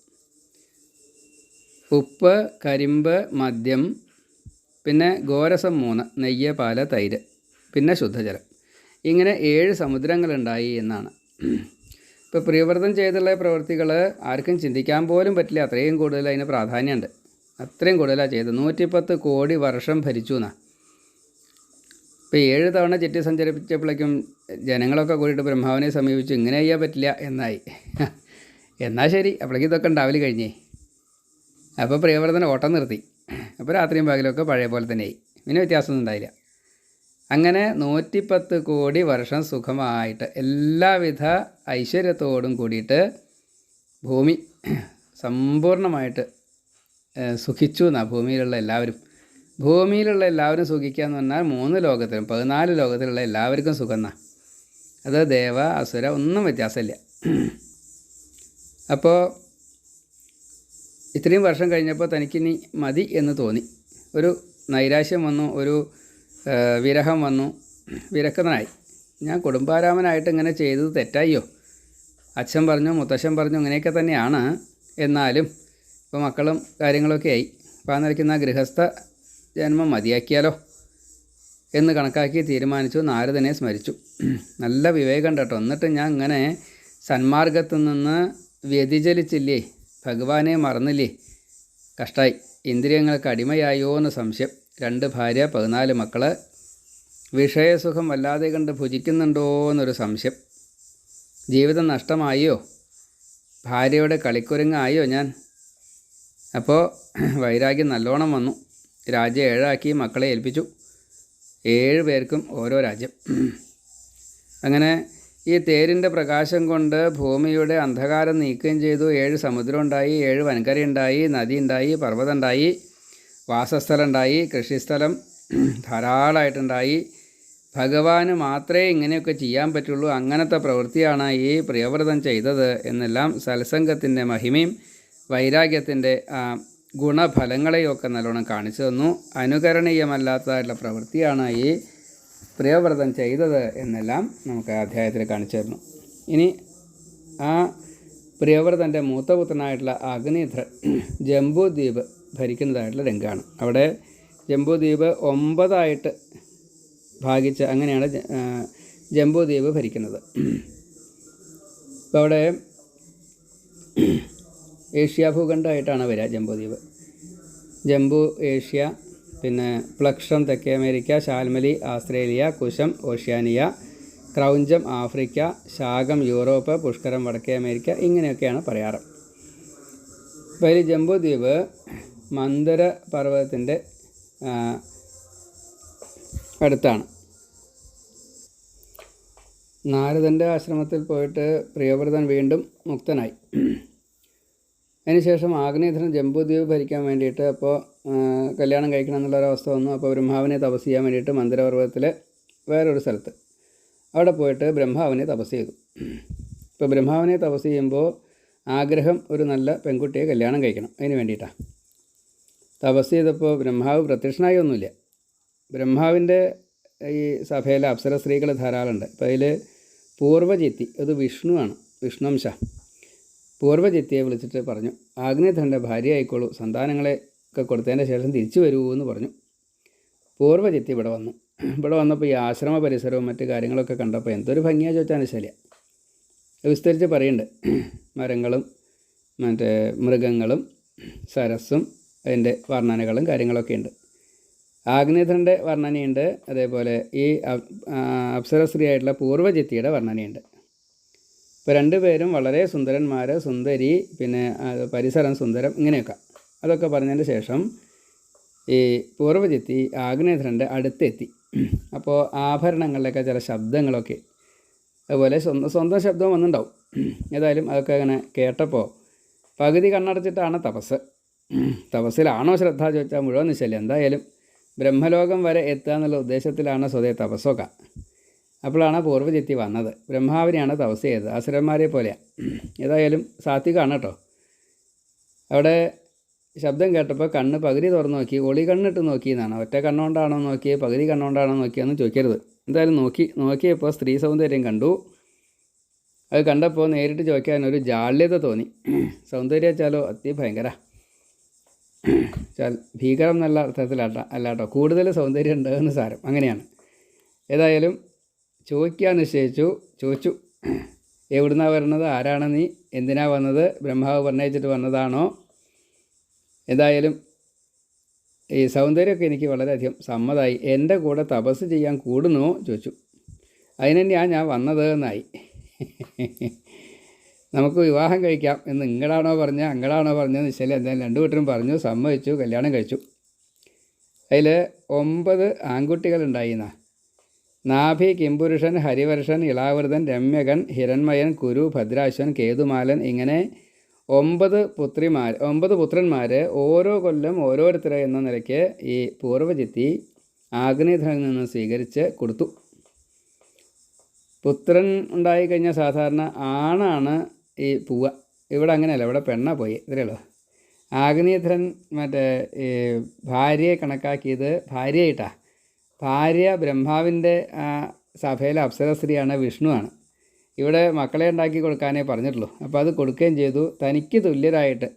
Speaker 1: ഉപ്പ്, കരിമ്പ്, മദ്യം, പിന്നെ ഗോരസം 3, നെയ്യ്, പാല്, തൈര്, പിന്നെ ശുദ്ധജലം. ഇങ്ങനെ 7 സമുദ്രങ്ങളുണ്ടായി എന്നാണ്. ഇപ്പോൾ പ്രിയവ്രതം ചെയ്തുള്ള പ്രവൃത്തികൾ ആർക്കും ചിന്തിക്കാൻ പോലും പറ്റില്ല. അത്രയും കൂടുതൽ അതിന് പ്രാധാന്യമുണ്ട്. അത്രയും കൂടുതലാണ് ചെയ്തത്. 110 കോടി വർഷം ഭരിച്ചു എന്നാണ്. ഇപ്പോൾ 7 തവണ ചുറ്റി സഞ്ചരിപ്പിച്ചപ്പോഴേക്കും ജനങ്ങളൊക്കെ കൂടിയിട്ട് ബ്രഹ്മാവിനെ സമീപിച്ചു. ഇങ്ങനെ ചെയ്യാൻ പറ്റില്ല എന്നായി. എന്നാൽ ശരി, അപ്പോഴേക്കും ഇതൊക്കെ ഉണ്ടാവൽ കഴിഞ്ഞേ. അപ്പോൾ പ്രിയവ്രതനെ ഓട്ടം നിർത്തി. അപ്പോൾ രാത്രിയും പകലൊക്കെ പഴയ പോലെ തന്നെയായി. പിന്നെ വ്യത്യാസമൊന്നും ഉണ്ടായില്ല. അങ്ങനെ 110 കോടി വർഷം സുഖമായിട്ട് എല്ലാവിധ ഐശ്വര്യത്തോടും കൂടിയിട്ട് ഭൂമി സമ്പൂർണ്ണമായിട്ട് സുഖിച്ചു എന്നാണ്. ഭൂമിയിലുള്ള എല്ലാവരും സുഖിക്കുക എന്ന് പറഞ്ഞാൽ 3 ലോകത്തിലും 14 ലോകത്തിലുള്ള എല്ലാവർക്കും സുഖം എന്നാണ്. അത് ദേവ, അസുര ഒന്നും വ്യത്യാസമില്ല. അപ്പോൾ ഇത്രയും വർഷം കഴിഞ്ഞപ്പോൾ തനിക്കിനി മതി എന്ന് തോന്നി. ഒരു നൈരാശ്യം വന്നു, ഒരു വിരഹം വന്നു. വിരക്തനായി. ഞാൻ കുടുംബാരാമനായിട്ട് ഇങ്ങനെ ചെയ്തത് തെറ്റായോ? അച്ഛൻ പറഞ്ഞു, മുത്തശ്ശൻ പറഞ്ഞു, ഇങ്ങനെയൊക്കെ തന്നെയാണ്. എന്നാലും ഇപ്പോൾ മക്കളും കാര്യങ്ങളൊക്കെ ആയി. അപ്പോൾ ആ നിലയ്ക്കുന്ന ഗൃഹസ്ഥ ജന്മം മതിയാക്കിയാലോ എന്ന് കണക്കാക്കി തീരുമാനിച്ചു. നാരദനെ സ്മരിച്ചു. നല്ല വിവേകം കേട്ടോ. എന്നിട്ട് ഞാൻ ഇങ്ങനെ സന്മാർഗത്തു നിന്ന് വ്യതിചലിച്ചില്ലേ, ഭഗവാനെ മറന്നില്ലേ, കഷ്ടായി. ഇന്ദ്രിയങ്ങൾക്ക് അടിമയായോ എന്ന് സംശയം. 2 ഭാര്യ, 14 മക്കൾ. വിഷയസുഖം വല്ലാതെ കണ്ട് ഭുജിക്കുന്നുണ്ടോ എന്നൊരു സംശയം. ജീവിതം നഷ്ടമായോ? ഭാര്യയുടെ കളിക്കുരങ്ങായോ ഞാൻ? അപ്പോൾ വൈരാഗ്യം നല്ലോണം വന്നു. രാജ്യം 7 ആക്കി മക്കളെ ഏൽപ്പിച്ചു. 7 പേർക്കും ഓരോ രാജ്യം. അങ്ങനെ ഈ തേരിൻ്റെ പ്രകാശം കൊണ്ട് ഭൂമിയുടെ അന്ധകാരം നീക്കുകയും ചെയ്തു. 7 സമുദ്രം ഉണ്ടായി, 7 വൻകരയുണ്ടായി, നദി ഉണ്ടായി, പർവ്വതം ഉണ്ടായി, വാസസ്ഥലം ഉണ്ടായി, കൃഷിസ്ഥലം ധാരാളമായിട്ടുണ്ടായി. ഭഗവാന് മാത്രമേ ഇങ്ങനെയൊക്കെ ചെയ്യാൻ പറ്റുള്ളൂ. അങ്ങനത്തെ പ്രവൃത്തിയാണ് ഈ പ്രിയവ്രതം ചെയ്തത് എന്നെല്ലാം സത്സംഗത്തിൻ്റെ മഹിമയും വൈരാഗ്യത്തിൻ്റെ ഗുണഫലങ്ങളെയൊക്കെ നല്ലോണം കാണിച്ചു തന്നു. അനുകരണീയമല്ലാത്തതായിട്ടുള്ള പ്രവൃത്തിയാണ് ഈ പ്രിയവ്രതം ചെയ്തത് എന്നെല്ലാം നമുക്ക് അധ്യായത്തിൽ കാണിച്ചു തരുന്നു. ഇനി ആ പ്രിയവ്രതൻ്റെ മൂത്തപുത്രനായിട്ടുള്ള അഗ്നിധ്രൻ ജംബൂദ്വീപ് ഭരിക്കുന്നതായിട്ടുള്ള രംഗമാണ്. അവിടെ ജംബൂദ്വീപ് 9 ഭാഗിച്ച് അങ്ങനെയാണ് ജംബൂദ്വീപ് ഭരിക്കുന്നത്. അപ്പോൾ അവിടെ ഏഷ്യ ഭൂഖണ്ഡമായിട്ടാണ് വരിക ജംബൂദ്വീപ്. ജംബു ഏഷ്യ, പിന്നെ പ്ലക്ഷം തെക്കേ അമേരിക്ക, ശാൽമലി ആസ്ട്രേലിയ, കുശം ഓഷ്യാനിയ, ക്രൗഞ്ചം ആഫ്രിക്ക, ശാകം യൂറോപ്പ്, പുഷ്കരം വടക്കേ അമേരിക്ക, ഇങ്ങനെയൊക്കെയാണ് പറയാറ്. അപ്പോൾ ഈ ജംബൂദ്വീപ് മന്ദര പർവ്വതത്തിൻ്റെ അടുത്താണ്. നാരദൻ്റെ ആശ്രമത്തിൽ പോയിട്ട് പ്രിയവ്രതൻ വീണ്ടും മുക്തനായി. അതിനുശേഷം ആഗ്നേയധ്രൻ ജംബൂദ്വീപ് ഭരിക്കാൻ വേണ്ടിയിട്ട് അപ്പോൾ കല്യാണം കഴിക്കണം എന്നുള്ളൊരവസ്ഥ വന്നു. അപ്പോൾ ബ്രഹ്മാവിനെ തപസ് ചെയ്യാൻ വേണ്ടിയിട്ട് മന്ദരപർവ്വതത്തിൽ വേറൊരു സ്ഥലത്ത് അവിടെ പോയിട്ട് ബ്രഹ്മാവിനെ തപസ് ചെയ്തു. ഇപ്പോൾ ബ്രഹ്മാവിനെ തപസ് ചെയ്യുമ്പോൾ ആഗ്രഹം ഒരു നല്ല പെൺകുട്ടിയെ കല്യാണം കഴിക്കണം. അതിന് വേണ്ടിയിട്ടാണ് തപസ് ചെയ്തപ്പോൾ ബ്രഹ്മാവ് പ്രത്യക്ഷനായി ഒന്നുമില്ല. ബ്രഹ്മാവിൻ്റെ ഈ സഭയിൽ അപ്സര സ്ത്രീകൾ ധാരാളമുണ്ട്. അപ്പോൾ അതിൽ പൂർവ്വജിത്തി, അത് വിഷ്ണുവാണ്, വിഷ്ണുവംശ. പൂർവ്വജിത്തിയെ വിളിച്ചിട്ട് പറഞ്ഞു, ആഗ്നേയധ്രൻ്റെ ഭാര്യ ആയിക്കോളൂ, സന്താനങ്ങളെ ഒക്കെ കൊടുത്തതിൻ്റെ ശേഷം തിരിച്ചു വരൂ എന്ന് പറഞ്ഞു. പൂർവ്വജിത്തി ഇവിടെ വന്നു. ഇവിടെ വന്നപ്പോൾ ഈ ആശ്രമ പരിസരവും മറ്റു കാര്യങ്ങളൊക്കെ കണ്ടപ്പോൾ എന്തൊരു ഭംഗിയാണ് ചോദിച്ചാൽ ശരിയ വിസ്തരിച്ച് പറയുന്നുണ്ട്. മരങ്ങളും മറ്റേ മൃഗങ്ങളും സരസ്സും അതിൻ്റെ വർണ്ണനകളും കാര്യങ്ങളൊക്കെ ഉണ്ട്. ആഗ്നേയധ്രൻ്റെ വർണ്ണനയുണ്ട്. അതേപോലെ ഈ അപ്സരസ്ത്രീ ആയിട്ടുള്ള പൂർവ്വജിത്തിയുടെ വർണ്ണനയുണ്ട്. ഇപ്പോൾ 2 പേരും വളരെ സുന്ദരന്മാർ, സുന്ദരി, പിന്നെ പരിസരം സുന്ദരം, ഇങ്ങനെയൊക്കെ അതൊക്കെ പറഞ്ഞതിന് ശേഷം ഈ പൂർവ്വജിത്തി ആഗ്നേയധ്രൻ്റെ അടുത്തെത്തി. അപ്പോൾ ആഭരണങ്ങളിലൊക്കെ ചില ശബ്ദങ്ങളൊക്കെ അതുപോലെ സ്വന്തം ശബ്ദവും വന്നിട്ടുണ്ടാവും. ഏതായാലും അതൊക്കെ അങ്ങനെ കേട്ടപ്പോൾ പകുതി കണ്ണടച്ചിട്ടാണ് തപസ്. തപസ്സിലാണോ ശ്രദ്ധ ചോദിച്ചാൽ മുഴുവൻ നിശ്ചയില്ല. എന്തായാലും ബ്രഹ്മലോകം വരെ എത്തുക എന്നുള്ള ഉദ്ദേശത്തിലാണ് സ്വതേ തപസ്സൊക്കെ. അപ്പോഴാണ് പൂർവ്വജിത്തി വന്നത്. ബ്രഹ്മാവിനെയാണ് തപസ് ചെയ്തത്, അസുരന്മാരെ പോലെയാണ്. ഏതായാലും സാത്വികമാണ് കേട്ടോ. അവിടെ ശബ്ദം കേട്ടപ്പോൾ കണ്ണ് പകുതി തുറന്ന് നോക്കി, ഒളി കണ്ണിട്ട് നോക്കി എന്നാണ്. ഒറ്റ കണ്ണുകൊണ്ടാണോ നോക്കിയത്, പകുതി കണ്ണുകൊണ്ടാണോ നോക്കിയെന്ന് ചോദിക്കരുത്. എന്തായാലും നോക്കിയപ്പോൾ സ്ത്രീ സൗന്ദര്യം കണ്ടു. അത് കണ്ടപ്പോൾ നേരിട്ട് ചോദിക്കാനൊരു ജാള്യത തോന്നി. സൗന്ദര്യച്ചാലോ അതിഭയങ്കര ഭീകരം എന്നുള്ള അല്ലാട്ടോ, കൂടുതൽ സൗന്ദര്യം ഉണ്ടെന്ന് സാരം, അങ്ങനെയാണ്. ഏതായാലും ചോദിക്കാൻ നിശ്ചയിച്ചു. ചോദിച്ചു, എവിടുന്നാണ് വരുന്നത്, ആരാണ് നീ, എന്തിനാ വന്നത്, ബ്രഹ്മാവ് പറഞ്ഞയച്ചിട്ട് വന്നതാണോ? ഏതായാലും ഈ സൗന്ദര്യമൊക്കെ എനിക്ക് വളരെയധികം സമ്മതമായി. എൻ്റെ കൂടെ തപസ് ചെയ്യാൻ കൂടുന്നോ ചോദിച്ചു. അതിന് തന്നെയാണ് ഞാൻ വന്നത് എന്നായി. നമുക്ക് വിവാഹം കഴിക്കാം എന്ന് ഇങ്ങടാണോ പറഞ്ഞത് അങ്ങടാണോ പറഞ്ഞതെന്ന് വെച്ചാൽ എന്തായാലും രണ്ടു കൂട്ടരും പറഞ്ഞു, സമ്മതിച്ചു, കല്യാണം കഴിച്ചു. അതിൽ 9 ആൺകുട്ടികളുണ്ടായിന്നാ. നാഭി, കിംപുരുഷൻ, ഹരിവർഷൻ, ഇളാവൃതൻ, രമ്യകൻ, ഹിരൺമയൻ, കുരു, ഭദ്രാശ്വൻ, കേതുമാലൻ, ഇങ്ങനെ 9 പുത്രന്മാർ ഓരോ കൊല്ലം ഓരോരുത്തരെ എന്ന നിലയ്ക്ക് ഈ പൂർവ്വജിത്തി ആഗ്നേയധനിൽ നിന്ന് സ്വീകരിച്ച് കൊടുത്തു. പുത്രൻ ഉണ്ടായിക്കഴിഞ്ഞാൽ സാധാരണ ആണാണ് ഈ പൂവ. ഇവിടെ അങ്ങനെയല്ല, ഇവിടെ പെണ്ണ പോയി, ഇത്രയുള്ളൂ. ആഗ്നേയധരൻ മറ്റേ ഈ ഭാര്യയെ കണക്കാക്കിയത് ഭാര്യയായിട്ടാണ്. ഭാര്യ ബ്രഹ്മാവിൻ്റെ സഭയിലെ അപ്സര സ്ത്രീയാണ്, വിഷ്ണുവാണ്. ഇവിടെ മക്കളെ ഉണ്ടാക്കി കൊടുക്കാനേ പറഞ്ഞിട്ടുള്ളൂ. അപ്പോൾ അത് കൊടുക്കുകയും ചെയ്തു. തനിക്ക് തുല്യരായിട്ട്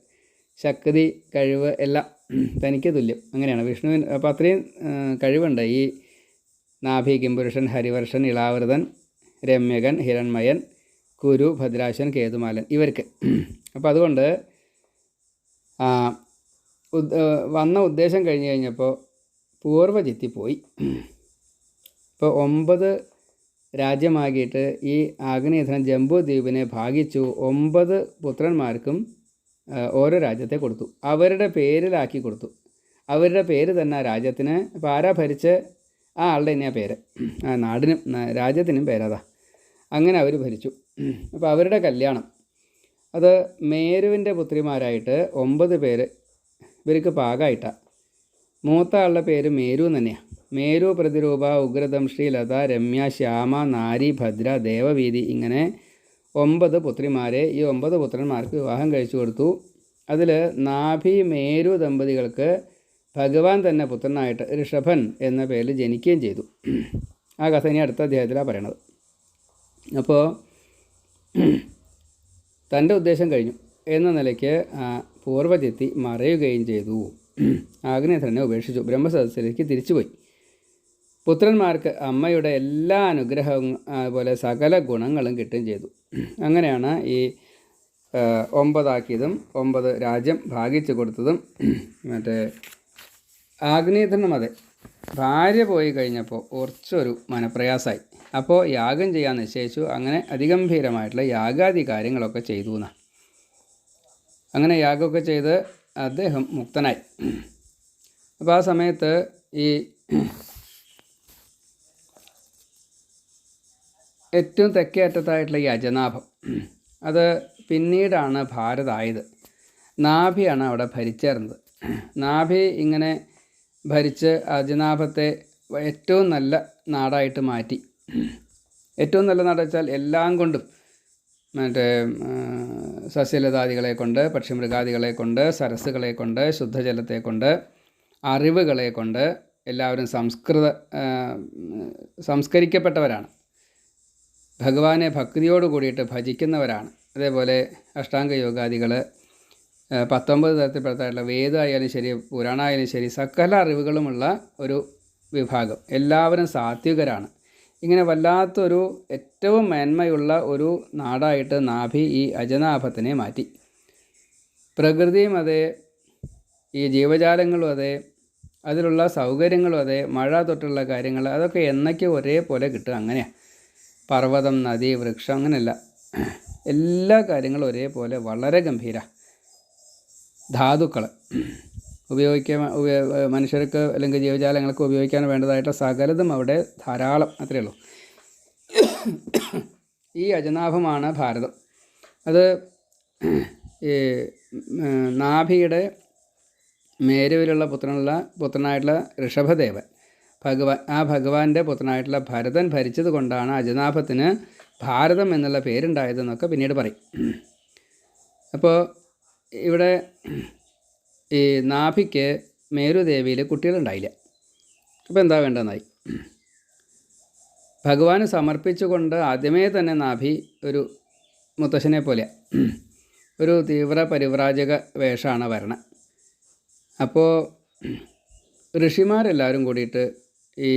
Speaker 1: ശക്തി, കഴിവ് എല്ലാം തനിക്ക് തുല്യം, അങ്ങനെയാണ് വിഷ്ണുവിന്. അപ്പോൾ അത്രയും കഴിവുണ്ട് ഈ നാഭി, കിംപുരുഷൻ, ഹരിവർഷൻ, ഇളാവൃതൻ, രമ്യകൻ, ഹിരൺമയൻ, കുരു, ഭദ്രാശ്വൻ, കേതുമാലൻ ഇവർക്ക്. അപ്പോൾ അതുകൊണ്ട് വന്ന ഉദ്ദേശം കഴിഞ്ഞ് കഴിഞ്ഞപ്പോൾ പൂർവ്വജിത്തി പോയി. ഇപ്പോൾ 9 രാജ്യമാക്കിയിട്ട് ഈ ആഗ്നേയധനം ജംബൂദ്വീപിനെ ഭാഗിച്ചു. 9 പുത്രന്മാർക്കും ഓരോ രാജ്യത്തെ കൊടുത്തു, അവരുടെ പേരിലാക്കി കൊടുത്തു. അവരുടെ പേര് തന്നെ രാജ്യത്തിന്. ഇപ്പോൾ ആരാ ഭരിച്ച് ആ ആളുടെ തന്നെയാണ് പേര്, നാടിനും രാജ്യത്തിനും പേരതാ. അങ്ങനെ അവർ ഭരിച്ചു. അപ്പോൾ അവരുടെ കല്യാണം അത് മേരുവിൻ്റെ പുത്രിമാരായിട്ട് 9 പേര് ഇവർക്ക് പാകമായിട്ടാണ്. മൂത്ത ആളുടെ പേര് മേരു തന്നെയാണ്. മേരു, പ്രതിരൂപ, ഉഗ്രദംഷ്ടി, ലത, രമ്യ, ശ്യാമ, നാരി, ഭദ്ര, ദേവവീതി, ഇങ്ങനെ 9 പുത്രിമാരെ ഈ 9 പുത്രന്മാർക്ക് വിവാഹം കഴിച്ചു കൊടുത്തു. അതിൽ നാഭി, മേരു ദമ്പതികൾക്ക് ഭഗവാൻ തന്നെ പുത്രനായിട്ട് ഋഷഭൻ എന്ന പേരിൽ ജനിക്കുകയും ചെയ്തു. ആ കഥ ഇനി അടുത്ത അധ്യായത്തിലാണ് പറയണത്. അപ്പോൾ തൻ്റെ ഉദ്ദേശം കഴിഞ്ഞു എന്ന നിലയ്ക്ക് പൂർവ്വജിത്തി മറയുകയും ചെയ്തു. ആഗ്നേയധരനെ ഉപേക്ഷിച്ചു, ബ്രഹ്മസദസ്സിലേക്ക് തിരിച്ചുപോയി. പുത്രന്മാർക്ക് അമ്മയുടെ എല്ലാ അനുഗ്രഹവും അതുപോലെ സകല ഗുണങ്ങളും കിട്ടുകയും ചെയ്തു. അങ്ങനെയാണ് ഈ 9 ആക്കിയതും 9 രാജ്യം ഭാഗിച്ചു കൊടുത്തതും. മറ്റേ ആഗ്നേയധരനും അതെ, ഭാര്യ പോയി കഴിഞ്ഞപ്പോൾ കുറച്ചൊരു മനപ്രയാസമായി. അപ്പോൾ യാഗം ചെയ്യാൻ നിശ്ചയിച്ചു. അങ്ങനെ അതിഗംഭീരമായിട്ടുള്ള യാഗാദി കാര്യങ്ങളൊക്കെ ചെയ്തു എന്നാണ്. അങ്ങനെ യാഗമൊക്കെ ചെയ്ത് അദ്ദേഹം മുക്തനായി. അപ്പോൾ ആ സമയത്ത് ഈ ഏറ്റവും തെക്കേ അറ്റത്തായിട്ടുള്ള ഈ അജനാഭം, അത് പിന്നീടാണ് ഭാരതമായത്. നാഭിയാണ് അവിടെ ഭരിച്ചേർന്നത്. നാഭി ഇങ്ങനെ ഭരിച്ച് അജനാഭത്തെ ഏറ്റവും നല്ല നാടായിട്ട് മാറ്റി. ഏറ്റവും നല്ല നാട് വെച്ചാൽ എല്ലാം കൊണ്ടും, മറ്റേ സസ്യലതാദികളെ കൊണ്ട്, പക്ഷിമൃഗാദികളെ കൊണ്ട്, സരസ്സുകളെ കൊണ്ട്, ശുദ്ധജലത്തെ കൊണ്ട്, അറിവുകളെ കൊണ്ട് എല്ലാവരും സംസ്കരിക്കപ്പെട്ടവരാണ്. ഭഗവാനെ ഭക്തിയോട് കൂടിയിട്ട് ഭജിക്കുന്നവരാണ്. അതേപോലെ അഷ്ടാംഗ യോഗാദികൾ, 19 തരത്തിൽപ്പെടുത്തായിട്ടുള്ള വേദമായാലും ശരി, പുരാണമായാലും ശരി, സകല അറിവുകളുമുള്ള ഒരു വിഭാഗം. എല്ലാവരും സാത്വികരാണ്. ഇങ്ങനെ വല്ലാത്തൊരു ഏറ്റവും മേന്മയുള്ള ഒരു നാടായിട്ട് നാഭി ഈ അജനാഭത്തിനെ മാറ്റി. പ്രകൃതിയും അതെ, ഈ ജീവജാലങ്ങളും അതെ, അതിലുള്ള സൗകര്യങ്ങളും അതെ, മഴ തൊട്ടുള്ള കാര്യങ്ങൾ അതൊക്കെ എന്നൊക്കെ ഒരേപോലെ കിട്ടും. അങ്ങനെയാണ് പർവ്വതം, നദി, വൃക്ഷം, അങ്ങനെയല്ല, എല്ലാ കാര്യങ്ങളും ഒരേപോലെ വളരെ ഗംഭീര. ധാതുക്കൾ മനുഷ്യർക്ക് അല്ലെങ്കിൽ ജീവജാലങ്ങൾക്ക് ഉപയോഗിക്കാൻ വേണ്ടതായിട്ട് സകലതും അവിടെ ധാരാളം, അത്രയേ ഉള്ളൂ. ഈ അജനാഭമാണ് ഭാരതം. അത് ഈ നാഭിയുടെ മേരുവിലുള്ള പുത്രനായിട്ടുള്ള ഋഷഭദേവൻ ഭഗവാന്റെ പുത്രനായിട്ടുള്ള ഭരതൻ ഭരിച്ചത് കൊണ്ടാണ് അജനാഭത്തിന് ഭാരതം എന്നുള്ള പേരുണ്ടായതെന്നൊക്കെ പിന്നീട് പറയും. അപ്പോൾ ഇവിടെ ഈ നാഭിക്ക് മേരുദേവിയിൽ കുട്ടികളുണ്ടായില്ല. അപ്പോൾ എന്താ വേണ്ടതെന്നായി. ഭഗവാന് സമർപ്പിച്ചുകൊണ്ട് ആദ്യമേ തന്നെ നാഭി ഒരു മുത്തശ്ശനെ പോലെ ഒരു തീവ്ര പരിവ്രാജക വേഷമാണ് വരണം. അപ്പോൾ ഋഷിമാരെല്ലാവരും കൂടിയിട്ട് ഈ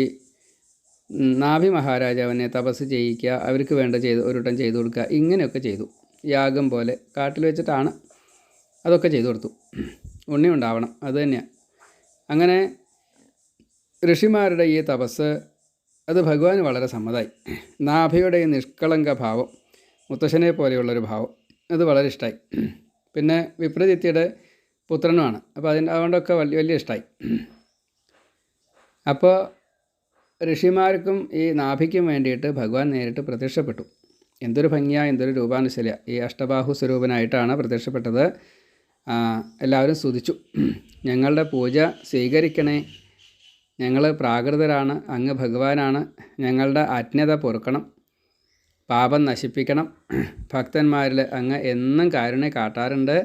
Speaker 1: നാഭി മഹാരാജാവിനെ തപസ് ചെയ്യിക്കുക, അവർക്ക് വേണ്ട ഒരു വട്ടം ചെയ്തു കൊടുക്കുക, ഇങ്ങനെയൊക്കെ ചെയ്തു. യാഗം പോലെ കാട്ടിൽ വെച്ചിട്ടാണ് അതൊക്കെ ചെയ്തു കൊടുത്തു. ഉണ്ണി ഉണ്ടാവണം, അത് തന്നെയാണ്. അങ്ങനെ ഋഷിമാരുടെ ഈ തപസ് അത് ഭഗവാന് വളരെ സമ്മതമായി. നാഭിയുടെ ഈ നിഷ്കളങ്ക ഭാവം, മുത്തശ്ശനെ പോലെയുള്ളൊരു ഭാവം, അത് വളരെ ഇഷ്ടമായി. പിന്നെ വിപ്രജിത്തിയുടെ പുത്രനുമാണ്. അപ്പോൾ അതുകൊണ്ടൊക്കെ വലിയ ഇഷ്ടമായി. അപ്പോൾ ഋഷിമാർക്കും ഈ നാഭിക്കും വേണ്ടിയിട്ട് ഭഗവാൻ നേരിട്ട് പ്രത്യക്ഷപ്പെട്ടു. എന്തൊരു ഭംഗിയാണ്, എന്തൊരു രൂപാനുശല. ഈ അഷ്ടബാഹു സ്വരൂപനായിട്ടാണ് പ്രത്യക്ഷപ്പെട്ടത്. എല്ലാവരും സ്തുതിച്ചു. ഞങ്ങളുടെ പൂജ സ്വീകരിക്കണേ, ഞങ്ങൾ പ്രാകൃതരാണ്, അങ്ങ് ഭഗവാനാണ്, ഞങ്ങളുടെ അജ്ഞത പൊറുക്കണം, പാപം നശിപ്പിക്കണം, ഭക്തന്മാരിൽ അങ്ങ് എന്നും കാരുണ്യം കാട്ടാറുണ്ട്,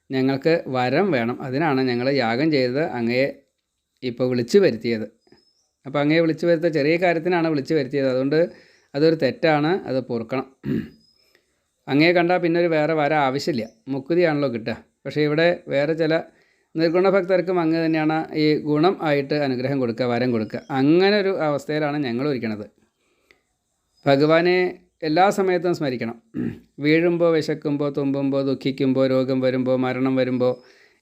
Speaker 1: ഞങ്ങൾക്ക് വരം വേണം, അതിനാണ് ഞങ്ങൾ യാഗം ചെയ്തത്, അങ്ങയെ ഇപ്പോൾ വിളിച്ചു വരുത്തിയത്. അപ്പോൾ അങ്ങയെ വിളിച്ചു വരുത്തിയ ചെറിയ കാര്യത്തിനാണ് വിളിച്ചു വരുത്തിയത്, അതുകൊണ്ട് അതൊരു തെറ്റാണ്, അത് പൊറുക്കണം. അങ്ങയെ കണ്ടാൽ പിന്നെ വേറെ വര ആവശ്യമില്ല, മുക്തിയാണല്ലോ കിട്ടുക. പക്ഷേ ഇവിടെ വേറെ ചില നിർഗുണ ഭക്തർക്കും അങ്ങ് തന്നെയാണ് ഈ ഗുണം ആയിട്ട് അനുഗ്രഹം കൊടുക്കുക, വരം കൊടുക്കുക. അങ്ങനെ ഒരു അവസ്ഥയിലാണ് ഞങ്ങൾ ഇരിക്കുന്നത്. ഭഗവാനെ എല്ലാ സമയത്തും സ്മരിക്കണം. വീഴുമ്പോൾ, വിശക്കുമ്പോൾ, തുമ്പുമ്പോൾ, ദുഃഖിക്കുമ്പോൾ, രോഗം വരുമ്പോൾ, മരണം വരുമ്പോൾ,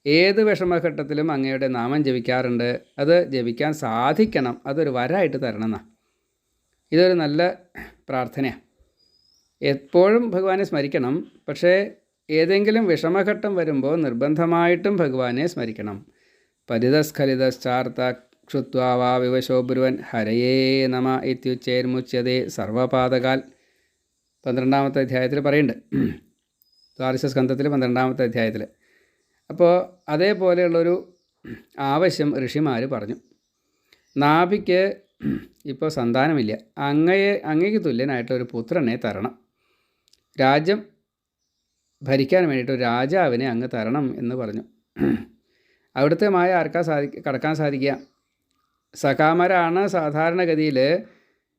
Speaker 1: ഏത് വിഷമഘട്ടത്തിലും അങ്ങയുടെ നാമം ജപിക്കാറുണ്ട്. അത് ജപിക്കാൻ സാധിക്കണം, അതൊരു വരമായിട്ട് തരണം എന്നാണ്. ഇതൊരു നല്ല പ്രാർത്ഥനയാണ്. എപ്പോഴും ഭഗവാനെ സ്മരിക്കണം. പക്ഷേ ഏതെങ്കിലും വിഷമഘട്ടം വരുമ്പോൾ നിർബന്ധമായിട്ടും ഭഗവാനെ സ്മരിക്കണം. പരിതസ്ഖലിതശ്ചാർത്ത ക്ഷുത്വാ വിവശോ ബ്രുവൻ ഹരയേ നമ ഇത്യുച്ചേർമുച്യതേ സർവപാതകാൽ. 12-ാമത്തെ അധ്യായത്തിൽ പറയുന്നുണ്ട്, ദ്വാദശസ്കന്ധത്തിൽ 12-ാമത്തെ അധ്യായത്തിൽ. അപ്പോൾ അതേപോലെയുള്ളൊരു ആവശ്യം ഋഷിമാർ പറഞ്ഞു. നാഭിക്ക് ഇപ്പോൾ സന്താനമില്ല, അങ്ങയ്ക്ക് തുല്യനായിട്ടൊരു പുത്രനെ തരണം, രാജ്യം ഭരിക്കാൻ വേണ്ടിയിട്ട് ഒരു രാജാവിനെ അങ്ങ് തരണം എന്ന് പറഞ്ഞു. അവിടുത്തെ മായ ആർക്കാ കടക്കാൻ സാധിക്കുക? സഖാമരാണ് സാധാരണഗതിയിൽ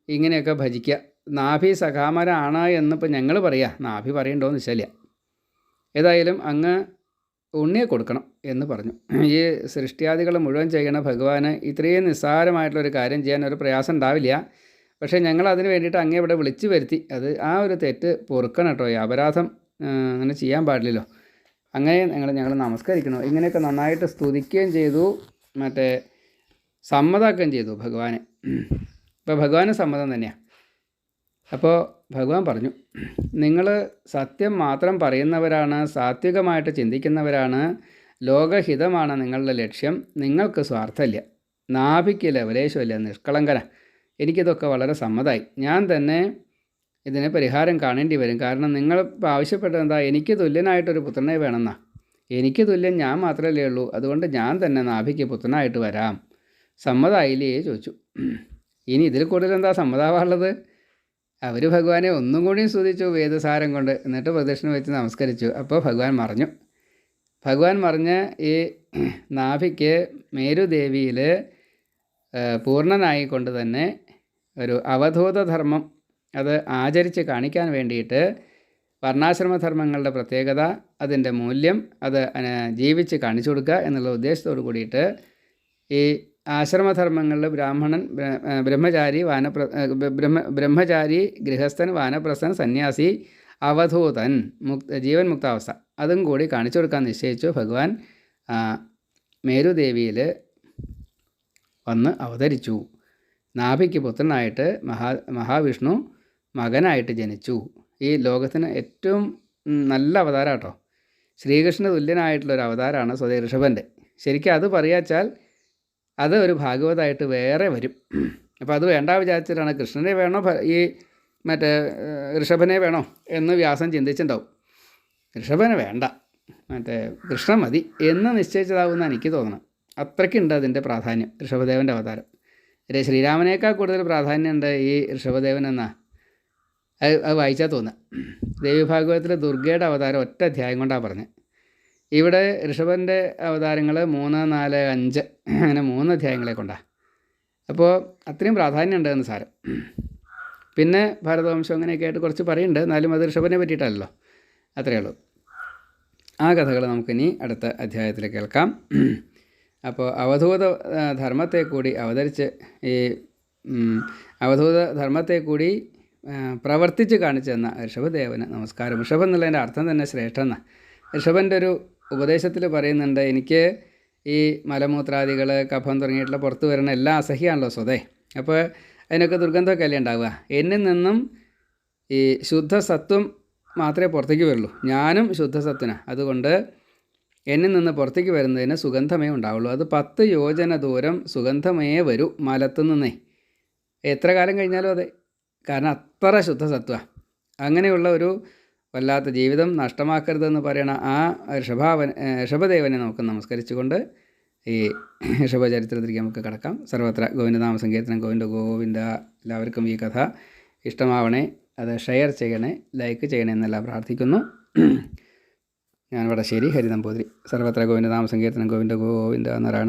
Speaker 1: ഇങ്ങനെയൊക്കെ ഭജിക്കുക. നാഭി സഖാമരാണ് എന്നിപ്പോൾ ഞങ്ങൾ പറയാം, നാഭി പറയണ്ടോയെന്ന് വെച്ചാൽ ഏതായാലും അങ്ങ് ഉണ്ണിയെ കൊടുക്കണം എന്ന് പറഞ്ഞു. ഈ സൃഷ്ടിയാദികൾ മുഴുവൻ ചെയ്യണ ഭഗവാന് ഇത്രയും നിസ്സാരമായിട്ടുള്ളൊരു കാര്യം ചെയ്യാൻ ഒരു പ്രയാസം ഉണ്ടാവില്ല. പക്ഷേ ഞങ്ങൾ അതിന് വേണ്ടിയിട്ട് അങ്ങേ ഇവിടെ വിളിച്ചു വരുത്തി. അത് ആ ഒരു തെറ്റ് പൊറുക്കണം കേട്ടോ. ഈ അപരാധം അങ്ങനെ ചെയ്യാൻ പാടില്ലല്ലോ. അങ്ങനെ ഞങ്ങൾ നമസ്കരിക്കണം. ഇങ്ങനെയൊക്കെ നന്നായിട്ട് സ്തുതിക്കുകയും ചെയ്തു, സമ്മതാക്കുകയും ചെയ്തു ഭഗവാനെ. ഇപ്പോൾ ഭഗവാന് സമ്മതം തന്നെയാണ്. അപ്പോൾ ഭഗവാൻ പറഞ്ഞു, നിങ്ങൾ സത്യം മാത്രം പറയുന്നവരാണ്, സാത്വികമായിട്ട് ചിന്തിക്കുന്നവരാണ്, ലോകഹിതമാണ് നിങ്ങളുടെ ലക്ഷ്യം, നിങ്ങൾക്ക് സ്വാർത്ഥമില്ല, നാഭിക്ക് ലവലേശമില്ല, നിഷ്കളങ്കന. എനിക്കിതൊക്കെ വളരെ സമ്മതമായി. ഞാൻ തന്നെ ഇതിന് പരിഹാരം കാണേണ്ടി വരും. കാരണം നിങ്ങൾ ആവശ്യപ്പെട്ടത് എന്താ? എനിക്ക് തുല്യനായിട്ടൊരു പുത്രനെ വേണമെന്നാ. എനിക്ക് തുല്യം ഞാൻ മാത്രമല്ലേ ഉള്ളൂ, അതുകൊണ്ട് ഞാൻ തന്നെ നാഭിക്ക് പുത്രനായിട്ട് വരാം. സമ്മതമായില്ലേ ചോദിച്ചു. ഇനി ഇതിൽ കൂടുതൽ എന്താ സമ്മതാവാനുള്ളത്? അവർ ഭഗവാനെ ഒന്നും കൂടി സ്തുതിച്ചു വേദസാരം കൊണ്ട്. എന്നിട്ട് പ്രദക്ഷിണം വെച്ച് നമസ്കരിച്ചു. അപ്പോൾ ഭഗവാൻ മറിഞ്ഞ് ഈ നാഭിക്ക് മേരുദേവിയിൽ പൂർണ്ണനായിക്കൊണ്ട് തന്നെ ഒരു അവധൂതധർമ്മം അത് ആചരിച്ച് കാണിക്കാൻ വേണ്ടിയിട്ട് വർണ്ണാശ്രമധർമ്മങ്ങളുടെ പ്രത്യേകത, അതിൻ്റെ മൂല്യം, അത് ജീവിച്ച് കാണിച്ചു കൊടുക്കുക എന്നുള്ള ഉദ്ദേശത്തോടു കൂടിയിട്ട് ഈ ആശ്രമധർമ്മങ്ങളിൽ ബ്രഹ്മചാരി, ഗൃഹസ്ഥൻ, വാനപ്രസ്ഥൻ, സന്യാസി, അവധൂതൻ, ജീവൻ മുക്താവസ്ഥ, അതും കൂടി കാണിച്ചു കൊടുക്കാൻ നിശ്ചയിച്ചു. ഭഗവാൻ മേരുദേവിയിൽ വന്ന് അവതരിച്ചു. നാഭിക്ക് പുത്രനായിട്ട് മഹാവിഷ്ണു മകനായിട്ട് ജനിച്ചു. ഈ ലോകത്തിന് ഏറ്റവും നല്ല അവതാരം കേട്ടോ. ശ്രീകൃഷ്ണ തുല്യനായിട്ടുള്ളൊരു അവതാരമാണ് സ്വതേ ഋഷഭൻ്റെ. ശരിക്കും അത് പറയാച്ചാൽ അത് ഒരു ഭാഗവതമായിട്ട് വേറെ വരും. അപ്പോൾ അത് വേണ്ട വിചാരിച്ചിട്ടാണ്, കൃഷ്ണനെ വേണോ ഈ ഋഷഭനെ വേണോ എന്ന് വ്യാസൻ ചിന്തിച്ചിട്ടുണ്ടാവും. ഋഷഭനെ വേണ്ട, കൃഷ്ണൻ മതി എന്ന് നിശ്ചയിച്ചതാവുമെന്ന് എനിക്ക് തോന്നണം. അത്രയ്ക്കുണ്ട് അതിൻ്റെ പ്രാധാന്യം ഋഷഭദേവൻ്റെ അവതാരം. ശ്രീരാമനേക്കാൾ കൂടുതൽ പ്രാധാന്യമുണ്ട് ഈ ഋഷഭദേവൻ എന്നാ അത് വായിച്ചാൽ തോന്നുക. ദേവി ഭാഗവതത്തിലെ ദുർഗയുടെ അവതാരം ഒറ്റ അധ്യായം കൊണ്ടാണ് പറഞ്ഞത്. ഇവിടെ ഋഷഭൻ്റെ അവതാരങ്ങൾ 3, 4, 5 അങ്ങനെ 3 അധ്യായങ്ങളെ കൊണ്ടാണ്. അപ്പോൾ അത്രയും പ്രാധാന്യം എന്ന് സാരം. പിന്നെ ഭാരതവംശം അങ്ങനെയൊക്കെ ആയിട്ട് കുറച്ച് പറയുന്നുണ്ട്, എന്നാലും അത് ഋഷഭനെ പറ്റിയിട്ടല്ലോ. അത്രയേ ഉള്ളൂ. ആ കഥകൾ നമുക്കിനി അടുത്ത അധ്യായത്തിൽ കേൾക്കാം. അപ്പോൾ അവധൂത ധർമ്മത്തെ കൂടി അവതരിച്ച് ഈ അവധൂത ധർമ്മത്തെ കൂടി പ്രവർത്തിച്ച് കാണിച്ചു തന്ന ഋഷഭദേവന് നമസ്കാരം. ഋഷഭം എന്നുള്ളതിൻ്റെ അർത്ഥം തന്നെ ശ്രേഷ്ഠം എന്നാണ്. ഋഷഭൻ്റെ ഒരു ഉപദേശത്തിൽ പറയുന്നുണ്ട്, എനിക്ക് ഈ മലമൂത്രാദികൾ, കഫം തുടങ്ങിയിട്ടുള്ള പുറത്ത് വരുന്ന എല്ലാം അസഹ്യമാണല്ലോ സ്വതേ. അപ്പോൾ അതിനൊക്കെ ദുർഗന്ധമൊക്കെ അല്ലേ ഉണ്ടാവുക. എന്നിൽ നിന്നും ഈ ശുദ്ധസത്വം മാത്രമേ പുറത്തേക്ക് വരുള്ളൂ. ഞാനും ശുദ്ധസത്വനാണ്. അതുകൊണ്ട് എന്നിൽ നിന്ന് പുറത്തേക്ക് വരുന്നതിന് സുഗന്ധമേ ഉണ്ടാവുള്ളൂ. അത് 10 യോജന ദൂരം സുഗന്ധമേ വരൂ മലത്തു നിന്നേ. എത്ര കാലം കഴിഞ്ഞാലും അതെ, കാരണം അത്ര ശുദ്ധസത്വമാണ്. അങ്ങനെയുള്ള ഒരു വല്ലാത്ത ജീവിതം നഷ്ടമാക്കരുതെന്ന് പറയണ ആ ഋഷഭദേവനെ നമുക്ക് നമസ്കരിച്ചുകൊണ്ട് ഈ ഋഷഭചരിത്രത്തിലേക്ക് നമുക്ക് കടക്കാം. സർവത്ര ഗോവിന്ദനാമ സങ്കീർത്തനം. ഗോവിന്ദ ഗോവിന്ദ. എല്ലാവർക്കും ഈ കഥ ഇഷ്ടമാവണേ, അത് ഷെയർ ചെയ്യണേ, ലൈക്ക് ചെയ്യണേ എന്നെല്ലാം പ്രാർത്ഥിക്കുന്നു. ഞാൻ വടശ്ശേരി ഹരിനമ്പൂതിരി. സർവത്ര ഗോവിന്ദനാമ സങ്കീർത്തനം. ഗോവിന്ദ ഗോവിന്ദ. നാരായണ.